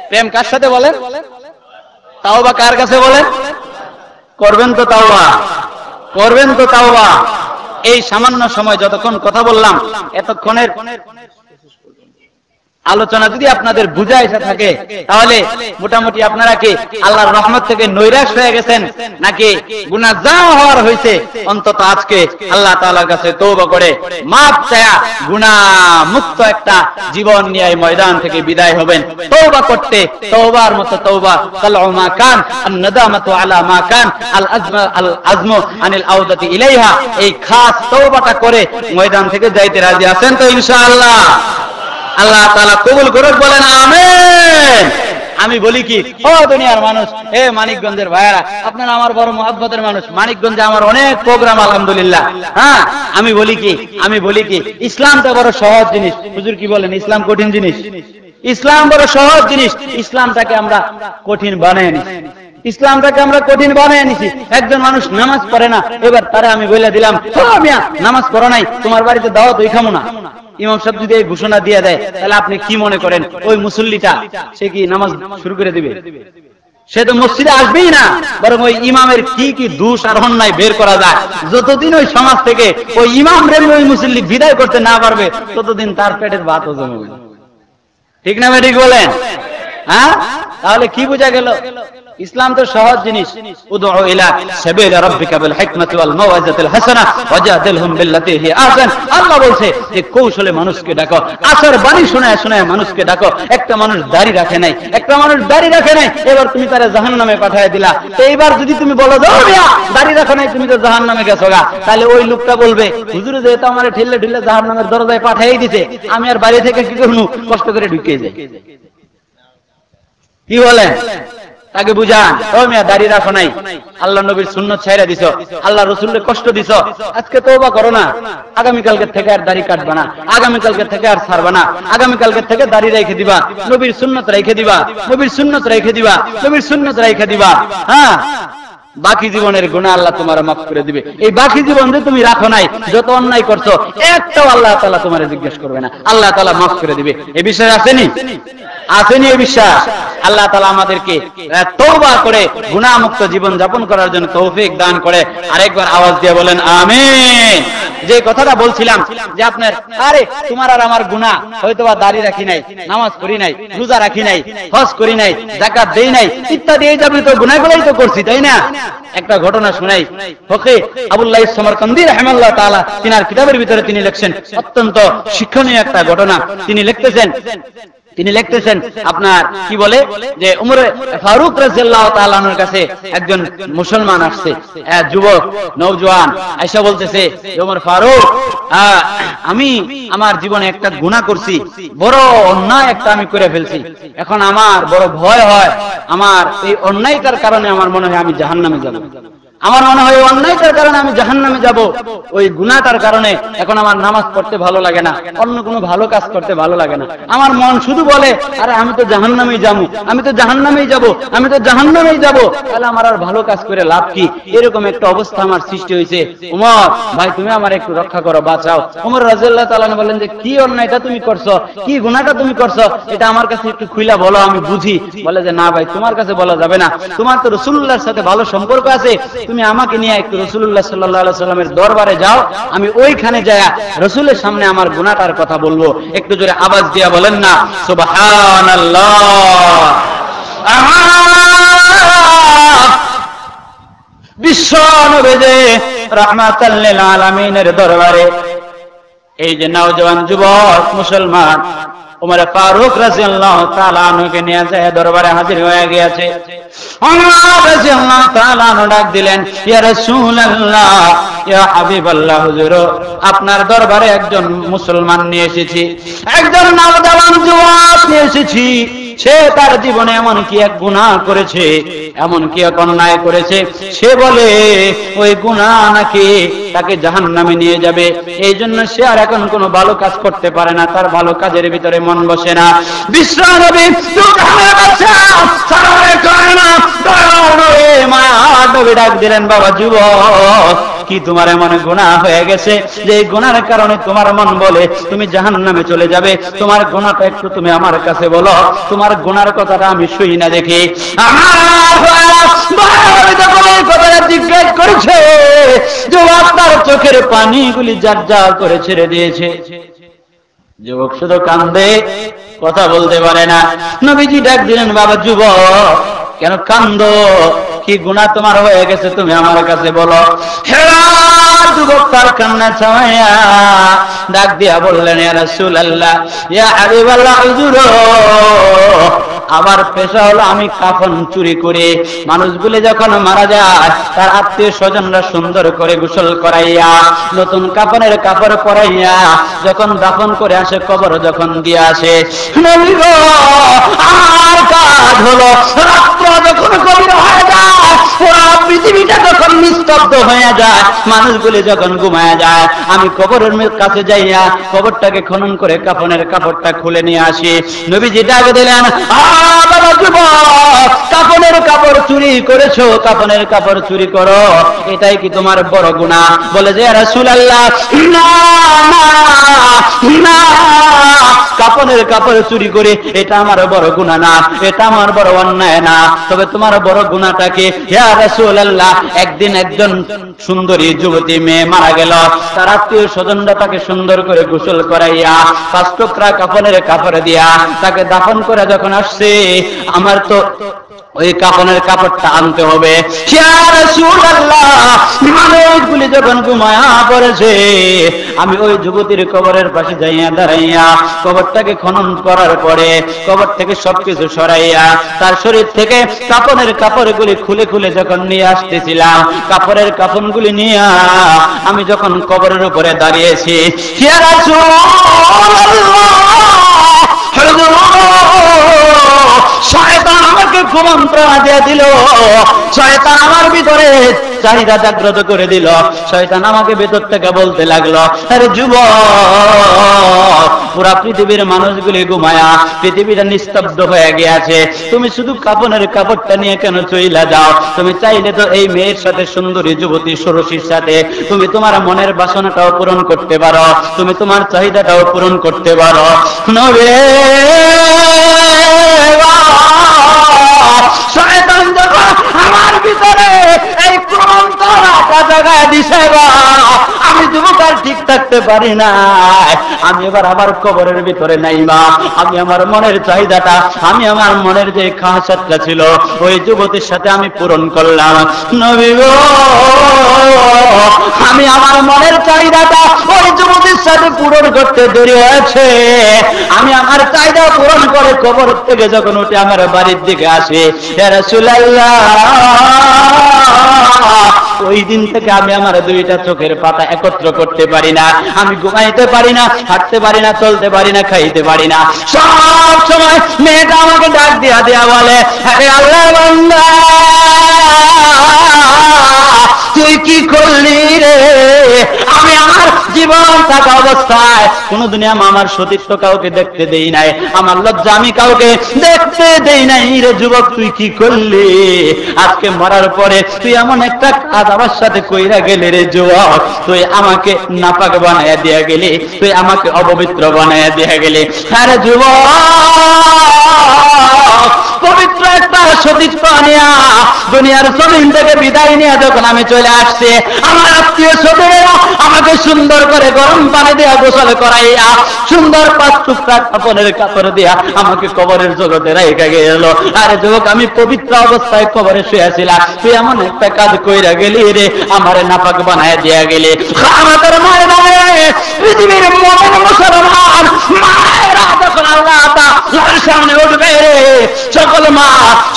প্রেম কার সাথে বলেন? তাওবা কার কাছে বলেন? করবেন তো তাওবা? করবেন তো তাওবা? এই সামান্য সময় যতক্ষণ কথা বললাম, এতক্ষণের আলোচনা যদি আপনাদের বুঝায় এসে থাকে, তাহলে মোটামুটি আপনারা কি আল্লাহর রহমত থেকে নৈরাশ হয়ে গেছেন, নাকি গুনাহ যা হওয়ার হয়েছে অন্তত আজকে আল্লাহ তাআলার কাছে তওবা করে মাফ চায়া গুনাহ মুক্ত একটা জীবন নিয়ে এই ময়দান থেকে বিদায় হবেন? তওবা করতে তওবার মতো তওবা, কালউ মা কান আন-নাদামাতু আলা মা কান আল আজমু আনিল আউদাতি ইলাইহা, এই খাস তওবাটা করে ময়দান থেকে যাইতে রাজি আছেন তো ইনশাআল্লাহ? আল্লাহ তাআলা কবুল করুক, বলেন আমিন। আমি বলি কি, ও দুনিয়ার মানুষ, হে মানিকগঞ্জের ভাইয়েরা, আপনারা আমার বড় মহব্বতের মানুষ, মানিকগঞ্জে আমার অনেক প্রোগ্রাম আলহামদুলিল্লাহ। হ্যাঁ, আমি বলি কি ইসলামটা বড় সহজ জিনিস। হুজুর কি বলেন? ইসলাম কঠিন জিনিস? ইসলাম বড় সহজ জিনিস। ইসলামটাকে আমরা কঠিন বানিয়ে নিছি, ইসলামটাকে আমরা কঠিন বানিয়ে নিছি। একজন মানুষ নামাজ পড়ে না, এবার তারা আমি বলে দিলাম, মিয়া নামাজ পড়ো নাই, তোমার বাড়িতে দাওয়াত ওই খামো না। ইমাম সাহেব যদি এই ঘোষণা দিয়ে দেয়, তাহলে আপনি কি মনে করেন ওই মুসল্লিটা সে কি নামাজ শুরু করে দিবে? সে তো মসজিদে আসবেই না, বরং ওই ইমামের কি কি দোষ আর অন্যায় বের করা যায়, যতদিন ওই সমাজ থেকে ওই ইমাম রে ওই মুসল্লি বিদায় করতে না পারবে, ততদিন তার পেটের ভাত হজম হবে। ঠিক না ঠিক বলেন? হ্যাঁ, তাহলে কি বোঝা গেল? ইসলাম তো সহজ জিনিস। উদউ ইলা সাবিল রাব্বিকা বিল হিকমাতি ওয়াল মাওয়াজাতিল হাসানা ওয়াজাদিলহুম বিল্লাতী হিয়া আহসান। আল্লাহ বলছে যে কৌশলে মানুষকে ডাকো, আসার বাণী শোনায় শোনায় মানুষকে ডাকো। একটা মানুষ দাড়ি রাখে নাই, এবার তুমি তারে জাহান্নামে পাঠিয়ে দিলা। তো এইবার যদি তুমি বলো যাও মিয়া দাড়ি রাখো নাই, তুমি তো জাহান্নামে গেছো গা, তাহলে ওই লোকটা বলবে হুজুর যেহেতু আমারে ঠেলে ঠেলে জাহান্নামের দরজায় পাঠিয়ে দিতে, আমি আর বাড়ি থেকে কি করব, কষ্ট করে ঢুকে যাই। কি বলেন? তাকে বুঝান, ও মিয়া দাড়ি রাখো নাই, আল্লাহ নবীর সুন্নাত ছাইরা দিছো, আল্লাহ রাসূলের কষ্ট দিছো, আজকে তওবা করো না, আগামী কালকে থেকে আর দাড়ি কাটবা না, আগামী কালকে থেকে আর ছাড়বা না, আগামী কালকে থেকে দাড়ি রেখে দিবা, নবীর সুন্নাত রেখে দিবা, নবীর সুন্নাত রেখে দিবা, নবীর সুন্নাত রেখে দিবা। হ্যাঁ, বাকি জীবনের গুনাহ আল্লাহ তোমার মাফ করে দিবে। এই বাকি জীবন যে তুমি রাখো নাই, যত অন্যায় করছো একটাও আল্লাহ তাআলা তোমারে জিজ্ঞেস করবে না, আল্লাহ তাআলা মাফ করে দিবে। এই বিশ্বাস আসেনি? আসেনি এই বিশ্বাস? আল্লাহ তাআলা আমাদেরকে তওবা করে গুনাহ মুক্ত জীবন যাপন করার জন্য তৌফিক দান করে। আরেকবার আওয়াজ দিয়ে বলেন আমিন। যে কথাটা বলছিলাম যে আপনার আরে তোমার আর আমার গুনাহ, হয়তোবা দাড়ি রাখি নাই, নামাজ পড়ি নাই, রোজা রাখি নাই, হজ করি নাই, যাকাত দেই নাই ইত্যাদি, এই যাবতীয় গুনাহগুলোই তো করছি, তাই না? একটা ঘটনা শুনাই, ফকিহ আবুল্লাহ সামারকান্দি রাহিমাহুল্লাহ তাআলা তিনার কিতাবের ভিতরে তিনি লিখছেন, অত্যন্ত শিক্ষণীয় একটা ঘটনা। তিনি লিখতেছেন আপনার কি বলে যে উমর ফারুক রাদিয়াল্লাহু তাআলা আনহুর কাছে একজন মুসলমান আসছে, যুবক নওজোয়ান, আয়েশা বলতেছে উমর ফারুক, আমি আমার জীবনে একটা গুনাহ করছি, বড় অন্যায় একটা আমি করে ফেলছি, এখন আমার বড় ভয় হয়, আমার এই অন্যায়টার কারণে আমার মনে হয় আমি জাহান্নামে যাব, আমার মনে হয় অন্যায়টার কারণে আমি জাহান্নামে যাব, ওই গুনাহটার কারণে এখন আমার নামাজ পড়তে ভালো লাগে না, অন্য কোনো ভালো কাজ করতে ভালো লাগে না, আমার মন শুধু বলে আরে আমি তো জাহান্নামেই যাব, আমি তো জাহান্নামেই যাব, আমি তো জাহান্নামেই যাব, তাহলে আমার আর ভালো কাজ করে লাভ কি? এরকম একটা অবস্থা আমার সৃষ্টি হয়েছে। ওমর ভাই তুমি আমার একটু রক্ষা করো, বাঁচাও। ওমর রাদিয়াল্লাহু তাআলা বলেন যে কি অন্যায়টা তুমি করছো, কি গুনাহটা তুমি করছো, এটা আমার কাছে একটু খুইলা বলো, আমি বুঝি। বলে যে না ভাই, তোমার কাছে বলা যাবে না, তোমার তো রাসূলুল্লাহর সাথে ভালো সম্পর্ক আছে, তুমি আমাকে নিয়ে একটু রাসূলুল্লাহ সাল্লাল্লাহু আলাইহি সাল্লামের দরবারে যাও, আমি ওইখানে যায়া রাসূলের সামনে আমার গুনাহটার কথা বলবো। একটু জোরে আওয়াজ দিয়া বলেন না সুবহানাল্লাহ। বিশ্ব নবী যে রাহমাতাল লিল আলামিনের দরবারে এই যে নওজোয়ান যুবক মুসলমান ওমর ফারুক রাদিয়াল্লাহু তাআলা আনহুকে নিয়ে যায় দরবারে হাজির হয়ে গিয়েছে। ওমর রাদিয়াল্লাহু তাআলা আনহু ডাক দিলেন, ইয়া রাসূলুল্লাহ, ইয়া হাবিবাল্লাহ, হুজুর আপনার দরবারে একজন মুসলমান নিয়ে এসেছি, একজন নওজোয়ান যুবক নিয়ে এসেছি, সে তার জীবনে এমন কি এক গুনাহ করেছে, এমন কি এক অন্যায় করেছে, সে বলে ওই গুনাহ নাকি তাকে জাহান্নামে নিয়ে যাবে, এই জন্য সে আর এখন কোনো ভালো কাজ করতে পারে না, তার ভালো কাজের ভিতরে মন বসে না। বিশ্ব নবী মায়ার নবী ডাক দিলেন, বাবা যুবক, কি তোমার এমন গুনাহ হয়ে গেছে যে এই গুনাহের কারণে তোমার মন বলে তুমি জাহান্নামে চলে যাবে? তোমার গুনাহটা একটু তুমি আমার কাছে বলো, তোমার গুনার কথাটা আমি শুই না দেখি। জিজ্ঞেস করেছে যুবক, তার চোখের পানিগুলি জার জার করে ছেড়ে দিয়েছে। যুবক শুধু কান্দে, কথা বলতে পারে না। নবীজি ডাক দিলেন, বাবা যুবক, কেন কান্দো? কি গুনাহ তোমার হয়ে গেছে তুমি আমার কাছে বলো। যুবক তার কান্না ছায়া ডাক দিয়া বললেন, ইয়া রাসূলুল্লাহ, ইয়া হাবিবাল্লাহ, হুজুর আমার পেশা হলো আমি কাফন চুরি করে, মানুষগুলো যখন মারা যায় তার আত্মীয় স্বজনরা সুন্দর করে গোসল করাইয়া নতুন কাফনের কাপড় পরাইয়া যখন দাফন করে আসে, কবর যখন দিয়ে আসে, নবী গো আমার কাজ হলো রাত্র যখন গভীর হয়ে যায়, পুরো পৃথিবীটা যখন নিস্তব্ধ হয়ে যায়, মানুষগুলি যখন ঘুমায় যায়, আমি কবরের কাছে যাইয়া কবরটাকে খনন করে কাফনের কাপড়টা খুলে নিয়ে আসি। নবীজি ডাক দিলেন, বাবা যুবক, কাফনের কাপড় চুরি করেছো, কাফনের কাপড় চুরি করো, এটাই কি তোমার বড় গুনাহ? বলে যে রাসূলুল্লাহ, না না, কাফনের কাপড় চুরি করে এটা আমার বড় গুনাহ না, এটা আমার বড় অন্যায় না, তবে তোমার বড় গুনাহটা কি? ইয়া রাসূলুল্লাহ, একদিন একজন সুন্দরী যুবতী মেয়ে মারা গেল, তার আত্মীয় স্বজনরা তাকে সুন্দর করে গোসল করাইয়া 5 টুকরা কাফনের কাপড় দিয়া তাকে দাফন করে যখন আসছে, আমার তো ওই কাফনের কাপড়টা আনতে হবে। ইয়া রাসূলুল্লাহ, মানুষগুলি যখন ঘুমায়া পড়েছে, আমি ওই যুবতীর কবরের পাশে যাইয়া দাঁড়াইয়া কবরটাকে খনন করার পরে কবর থেকে সবকিছু সরাইয়া তার শরীর থেকে কাফনের কাপড়গুলি খুলে খুলে যখন নিয়ে আসতেছিলাম, কাপড়ের কাফনগুলি নিয়ে আমি যখন কবরের উপরে দাঁড়িয়েছি, ইয়া রাসূলুল্লাহ, শয়তান আমাকে কুমন্ত্রণা দিয়ে দিল, শয়তান আমার ভিতরে চাহিদা জাগ্রত করে দিল। শয়তান আমাকে ভেতর থেকে বলতে লাগলো, আরে যুবক, পুরা পৃথিবীর মানুষগুলি ঘুমায়া, পৃথিবীটা নিস্তব্ধ হয়ে গিয়েছে, তুমি শুধু কাপনের কাপড়টা নিয়ে কেন চইলা যাও? তুমি চাইলে তো এই মেয়ের সাথে, সুন্দরী যুবতী ষোড়শীর সাথে তুমি তোমার মনের বাসনাটাও পূরণ করতে পারো, তুমি তোমার চাহিদাটাও পূরণ করতে পারো। নবী, শয়তান যখন আমার ভিতরে এই কুমন্ত্রণাটা জায়গায় দিছে, আমি যুবক আর ঠিক থাকতে পারি না। আমি এবার আবার কবরের ভিতরে নাই মা, আমি আমার মনের চাহিদাটা, আমি আমার মনের যে খাসাতটা ছিল ওই যুবতীর সাথে আমি পূরণ করলাম। নবী গো, আমি আমার মনের চাহিদাটা ওই যুবতীর সাথে পূরণ করতে দেরি হয়েছে। আমি আমার চাহিদা পূরণ করে কবর থেকে যখন উঠে আমার বাড়ির দিকে আসি, ইয়া রাসূলুল্লাহ, ওই দিন থেকে আমি আমার দুইটা চোখের পাতা একত্র করতে পারি না, আমি ঘুমাইতে পারি না, হাঁটতে পারি না, চলতে পারি না, খাইতে পারি না। সব সময় মেয়েটা আমাকে ডাক দিয়া দিয়া বলে, আরে আল্লাহ বান্দা, তুই কি করলি রে? আমি আমার জীবন থাকা অবস্থায় কোনদিন আমার সতীত্ব কাউকে দেখতে দেই নাই, আমার লজ্জা আমি কাউকে দেখতে দেই নাই রে যুবক, তুই কি করলি? আজকে মরার পরে তুই এমন একটা কাজ আমার সাথে কইরা গেলি রে যুবক, তুই আমাকে নাপাক বানাইয়া দিয়া গেলি, তুই আমাকে অপবিত্র বানাইয়া দিয়া গেলি। আরে যুবক, পবিত্র একটা সতীত্ব আনিয়া দুনিয়ার জমিন থেকে বিদায় নিয়ে যখন আমি চলে আসছি, আমার আত্মীয় স্বজনেরা আমাকে সুন্দর করে গরম পানি দিয়া গোসল করাইয়া, সুন্দর 5 টুকরা কাপড়ের কাপড় দিয়া আমাকে কবরের জগতে রাইখা গেল। আরে যুবক, আমি পবিত্র অবস্থায় কবরে শুয়েছিলাম, তুই এমন একটা কাজ কইরা গেলি রে, আমারে নাপাক বানায় দিয়া গেলি। আমাদের ময়দানে পৃথিবীর মুমিন মুসলমান মায়েরা যখন আল্লাহ তাআলার সামনে উঠবে রে, সকল মা,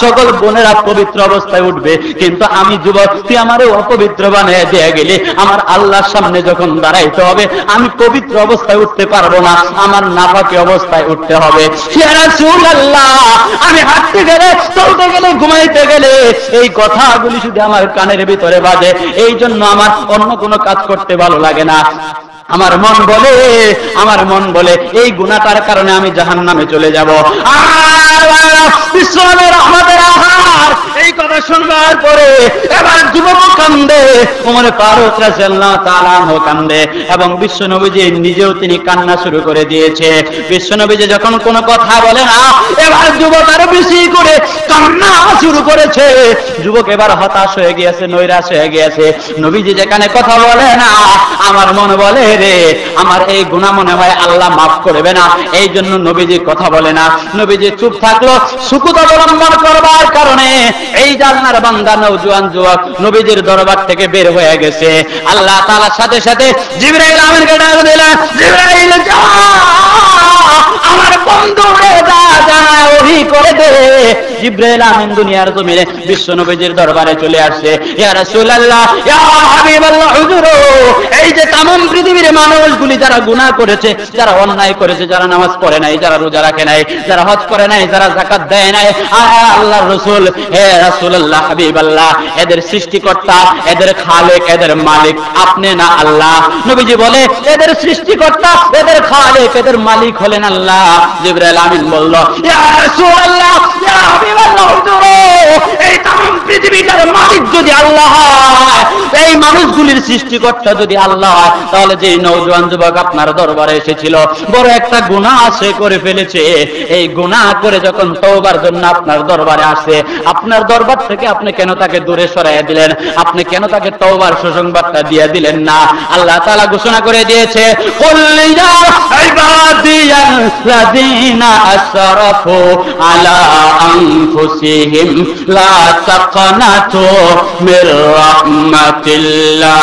সকল বোনেরা পবিত্র অবস্থায় উঠবে, কিন্তু আমি যুবক, তুই আমারে অপবিত্র বানিয়ে দিয়ে গেলি। আমার আল্লাহর সামনে যখন দাঁড়াইতে হবে, আমি পবিত্র অবস্থায় উঠতে পারবো না, আমার নাপাকি অবস্থায় উঠতে হবে। ইয়া রাসূলুল্লাহ, আমি হাঁটতে গেলে, চলতে গেলে, ঘুমাইতে গেলে এই কথাগুলি শুধু আমার কানের ভিতরে বাজে, এই জন্য আমার অন্য কোনো কাজ করতে ভালো লাগে না। আমার মন বলে এই গুনাহটার কারণে আমি জাহান্নামে চলে যাব। বিশ্বনবীর রহমতের আহার এই কথা শুনবার পরে এবার যুবক কান্দে, ওমর ফারুক রাদিয়াল্লাহু তাআলা আনহু কান্দে, এবং বিশ্বনবীজি নিজেও তিনি কান্না শুরু করে দিয়েছে। বিশ্বনবীজি যখন কোনো কথা বলে না, এবার যুবক আরো বেশি করে কান্না শুরু করেছে। যুবক এবার হতাশ হয়ে গিয়েছে, নৈরাশ হয়ে গিয়েছে। নবীজি যেখানে কথা বলে না, আমার মন বলে রে, আমার এই গুনাহ মনে হয় আল্লাহ মাফ করবে না, এই জন্য নবীজি কথা বলে না। নবীজি চুপ থাকলো, সুকুত অবলম্বন করবার কারণে এই জান্নার বান্দা নওজোয়ান যুবক নবীজির দরবার থেকে বের হয়ে গেছে। আল্লাহ তাআলার সাথে সাথে জিবরাইল আমিনকে ডাক দিলেন, জিবরাইল যা, আমার বন্ধু রে, যা যা ওহী করে দে। জিবরাইল আমিন দুনিয়ার জমিনে বিশ্ব নবীজির দরবারে চলে আসছে। ইয়া রাসূলুল্লাহ, ইয়া হাবিবাল্লাহ, হুজুর, এই যে তামাম পৃথিবীর মানুষগুলি যারা গুনাহ করেছে, যারা অন্যায় করেছে, যারা নামাজ পড়ে নাই, যারা রোজা রাখে নাই, যারা হজ করে নাই, যারা যাকাত দেয় নাই, আল্লাহর রাসূল, হে রাসূলুল্লাহ, হাবিবাল্লাহ, এদের সৃষ্টিকর্তা, এদের খালেক, এদের মালিক আপনি না আল্লাহ? নবীজি বলে, এদের সৃষ্টিকর্তা, এদের খালেক, এদের মালিক হলেন আল্লাহ। জিবরাইল আমিন বলল, ইয়া রাসূলুল্লাহ, ইয়া হাবিবাল্লাহ, হুজুর, এই তামাম পৃথিবীটার মালিক যদি আল্লাহ হয়, এই মানুষগুলির সৃষ্টিকর্তা যদি আল্লাহ হয়, তাহলে যে নওজোয়ান যুবক আপনার দরবারে এসেছিল, বড় একটা গুনাহ সে করে ফেলেছে। এই গুনাহ করে যখন তওবার জন্য আপনার দরবারে আসে, আপনার দরবার থেকে আপনি কেন তাকে দূরে সরাইয়া দিলেন? আপনি কেন তাকে তওবার সুসংবাদটা দিয়ে দিলেন না? আল্লাহ তাআলা ঘোষণা করে দিয়েছে, কুল ইয়া ইবাদিয়াল্লাযীনা আসরাফু আলা আনফুসিহিম লা তাকনাতু মির রাহমাতিল্লাহ,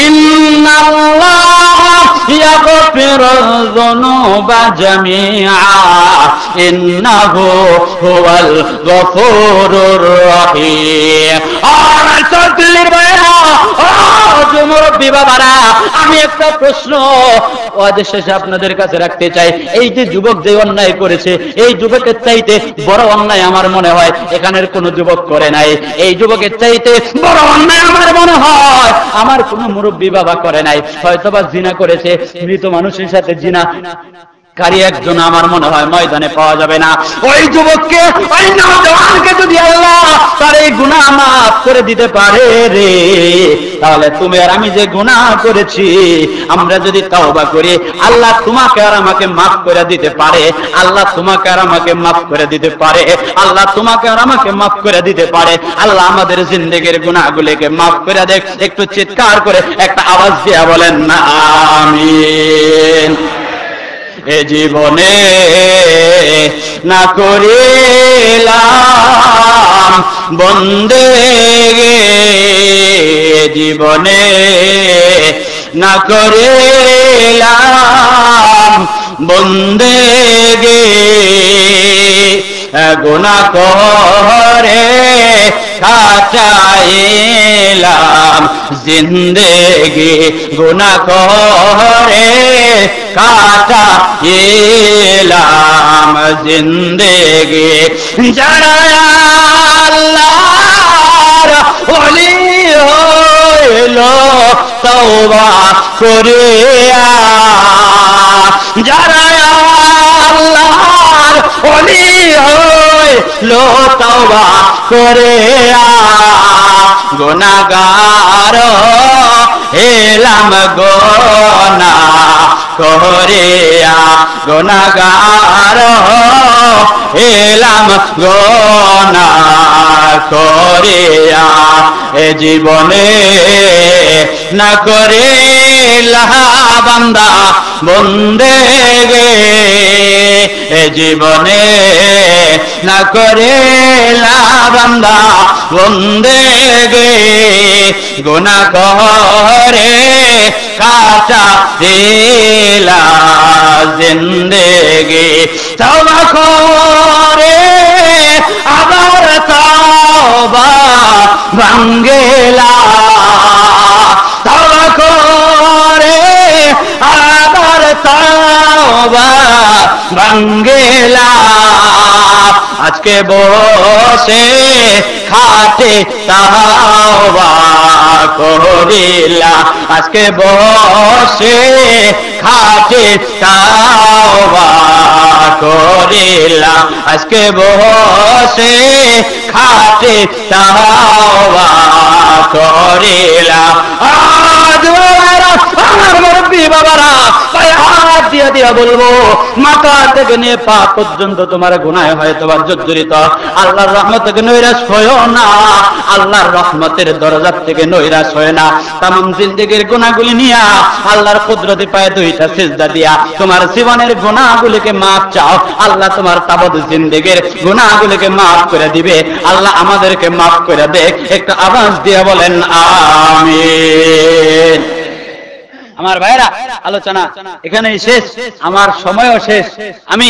ইন্নাল্লাহা ইয়াগফিরুয যুনুবা জামিআ, ইন্নাহু হুয়াল গফুরুর রহিম। আর তাকলির বাইরা, মুরব্বী বাবারা, আমি একটা প্রশ্ন ওয়াজের শেষে আপনাদের কাছে রাখতে চাই। এই যে যুবক যে অন্যায় করেছে, এই যুবকের চাইতে বড় অন্যায় আমার মনে হয় এখানের কোন যুবক করে নাই। এই যুবকের চাইতে বড় অন্যায় আমার মনে হয় আমার কোন মুরব্বী বাবা করে নাই। হয়তোবা জিনা করেছে, মৃত মানুষের সাথে জিনা কারি একজন আমার মনে হয় ময়দানে পাওয়া যাবে না। ওই যুবককে, ওই নওজওয়ানকে যদি আল্লাহ তার এই গুনাহ মাফ করে দিতে পারে রে, তাহলে তুমি আর আমি যে গুনাহ করেছি আমরা যদি তওবা করি, আল্লাহ তোমাকে আর আমাকে মাফ করে দিতে পারে। আল্লাহ তোমাকে আর আমাকে মাফ করে দিতে পারে। আল্লাহ তোমাকে আর আমাকে মাফ করে দিতে পারে। আল্লাহ আমাদের জিন্দেগির গুনাহগুলোকে মাফ করে দেখ। একটু চিৎকার করে একটা আওয়াজ দিয়ে বলেন না আমিন। এ জীবনে না করিলাম বন্দেগি, জীবনে না করিলাম বন্দেগি, গুনাহ করে কাটাইলাম জিন্দেগি, গুনাহ করে কাটাইলাম জিন্দেগি। যারা আল্লাহর ওলি হইল তওবা করিয়া, যারা আল্লাহর ওলি হইল তওবা করিয়া, গুনাহগার এলাম গুনাহ করিয়া, গুনাহগার এলাম গুনাহ করিয়া, এ জীবনে না করিলা বান্দা বন্দেগি, এ জীবনে না করিলা বান্দা বন্দেগি, গুনাহ করে কাটাইলা জিন্দেগি। তওবা করে আবার তওবা ভাঙ্গেলা, তওবা করে আবার তওবা ভাঙ্গেলা, আজকে বসে খাটে তওবা করিলা, আজকে বসে খাটে তওবা করিলা, আজকে বসে খাটে তওবা করিলা। আজ আমার মুরব্বী বাবারা পায়ে হাত দিয়ে দিয়ে বলবো, মাথা থেকে নিয়ে পা পর্যন্ত তোমার গুনাহে হয়তো বা জর্জরিত। আল্লাহর রহমত থেকে নৈরাশ হয়ো না, আল্লাহর রহমতের দরজা থেকে নৈরাশ হয় না। তামাম জিন্দেগির গুনাহগুলি নিয়া আল্লাহর কুদরতে পায়ে দুইটা সিজদা দিয়া তোমার জীবনের গুনাহগুলিকে মাফ চাও, আল্লাহ তোমার তাবৎ জিন্দেগির গুনাহগুলিকে মাফ করে দিবে। আল্লাহ আমাদেরকে মাফ করে দেখ। একটা আওয়াজ দিয়ে বলেন আমিন। আমার ভাইরা, আলোচনা এখানেই শেষ, আমার সময়ও শেষ। আমি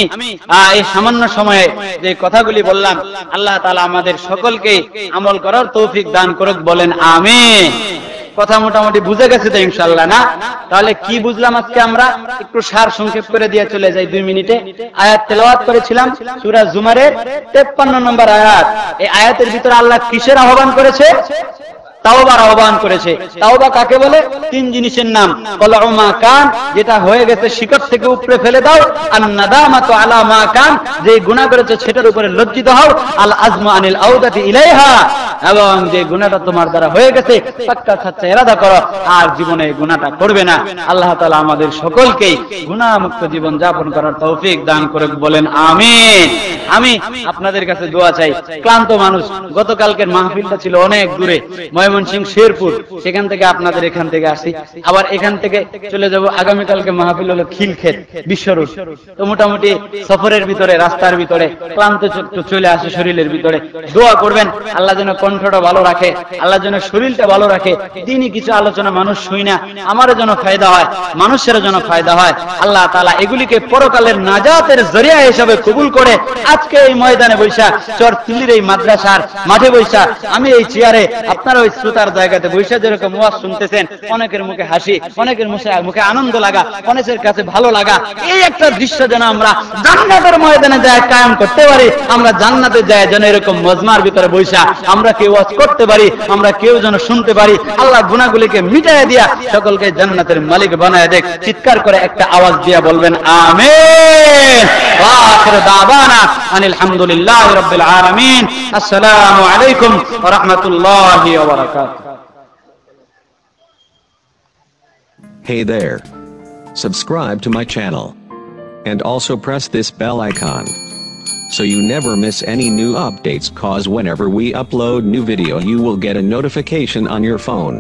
এই সামান্য সময়ে যে কথাগুলি বললাম, আল্লাহ তাআলা আমাদের সকলকে আমল করার তৌফিক দান করুক, বলেন আমিন। কথা মোটামুটি বুঝে গেছে তো ইনশাআল্লাহ না? তাহলে কি বুঝলাম আজকে আমরা একটু সার সংক্ষেপ করে দিয়ে চলে যাই 2 মিনিটে। আয়াত তেলাওয়াত করেছিলাম সূরা জুমারের 53 নম্বর আয়াত। এই আয়াতের ভিতরে আল্লাহ কিসের আহ্বান করেছে? তাওবার আহ্বান করেছে। তাওবা কাকে বলে? 3 জিনিসের নাম। কলউ মা কান, যেটা হয়ে গেছে শিকড় থেকে উপড়ে ফেলে দাও। আন নাদামাতু আলা মা কান, যে গুনাহ করেছে সেটার উপরে লজ্জিত হও। আল আজমু আনিল আউদাতি ইলাইহা, এবং যে গুনাহটা তোমার দ্বারা হয়ে গেছে পাক্কা সচ্চা ইরাদা করো আর জীবনে গুনাহটা করবে না। আল্লাহ তাআলা আমাদের সকলকে গুনাহ মুক্ত জীবন যাপন করার তৌফিক দান করুক, বলেন আমিন। আমি আপনাদের কাছে দোয়া চাই। ক্লান্ত মানুষ, গতকালকের মাহফিলটা ছিল অনেক দূরে, ময়মনসিংহ শেরপুর, সেখান থেকে আপনাদের এখান থেকে আসি, আবার এখান থেকে চলে যাব আগামীকালকে মাহফিল হলো খিলক্ষেত বিশ্বরোড। তো মোটামুটি সফরের ভিতরে, রাস্তার ভিতরে ক্লান্ত চলে আসে শরীরের ভিতরে। দোয়া করবেন আল্লাহ যেন কণ্ঠটা ভালো রাখে, আল্লাহ যেন শরীরটা ভালো রাখে। দিনই কিছু আলোচনা মানুষ শুই না, আমারও যেন ফায়দা হয়, মানুষেরও যেন ফায়দা হয়। আল্লাহ তাআলা এগুলিকে পরকালের নাজাতের জরিয়া হিসেবে কবুল করে আজকে এই ময়দানে বৈশা, চরতিলির এই মাদ্রাসার মাঠে বৈশা, আমি এই চেয়ারে, আপনারা ওই শ্রোতার জায়গাতে বসে যেরকম ওয়াজ শুনতেছেন, অনেকের মুখে হাসি, অনেকের মুখে আনন্দ লাগা, অনেকের কাছে ভালো লাগা, এই একটা দৃশ্য যেন আমরা জান্নাতের ময়দানে যায় কায়েম করতে পারি। আমরা জান্নাতে যায় যেন এরকম মজমার ভিতরে বসা আমরা কেউ ওয়াজ করতে পারি, আমরা কেউ যেন শুনতে পারি। আল্লাহ গুনাহগুলিকে মিটাইয়া দিয়া সকলকে জান্নাতের মালিক বানায় দেখ। চিৎকার করে একটা আওয়াজ দিয়া বলবেন আমিন। ওয়া আখির দাওয়ানা আনিল হামদুলিল্লাহি রাব্বিল আলামিন। আসসালামু আলাইকুম ওয়া রাহমাতুল্লাহি ওয়া বারাকাতুহু। Hey there. Subscribe to my channel. And also press this bell icon, so you never miss any new updates, cause whenever we upload new video you will get a notification on your phone.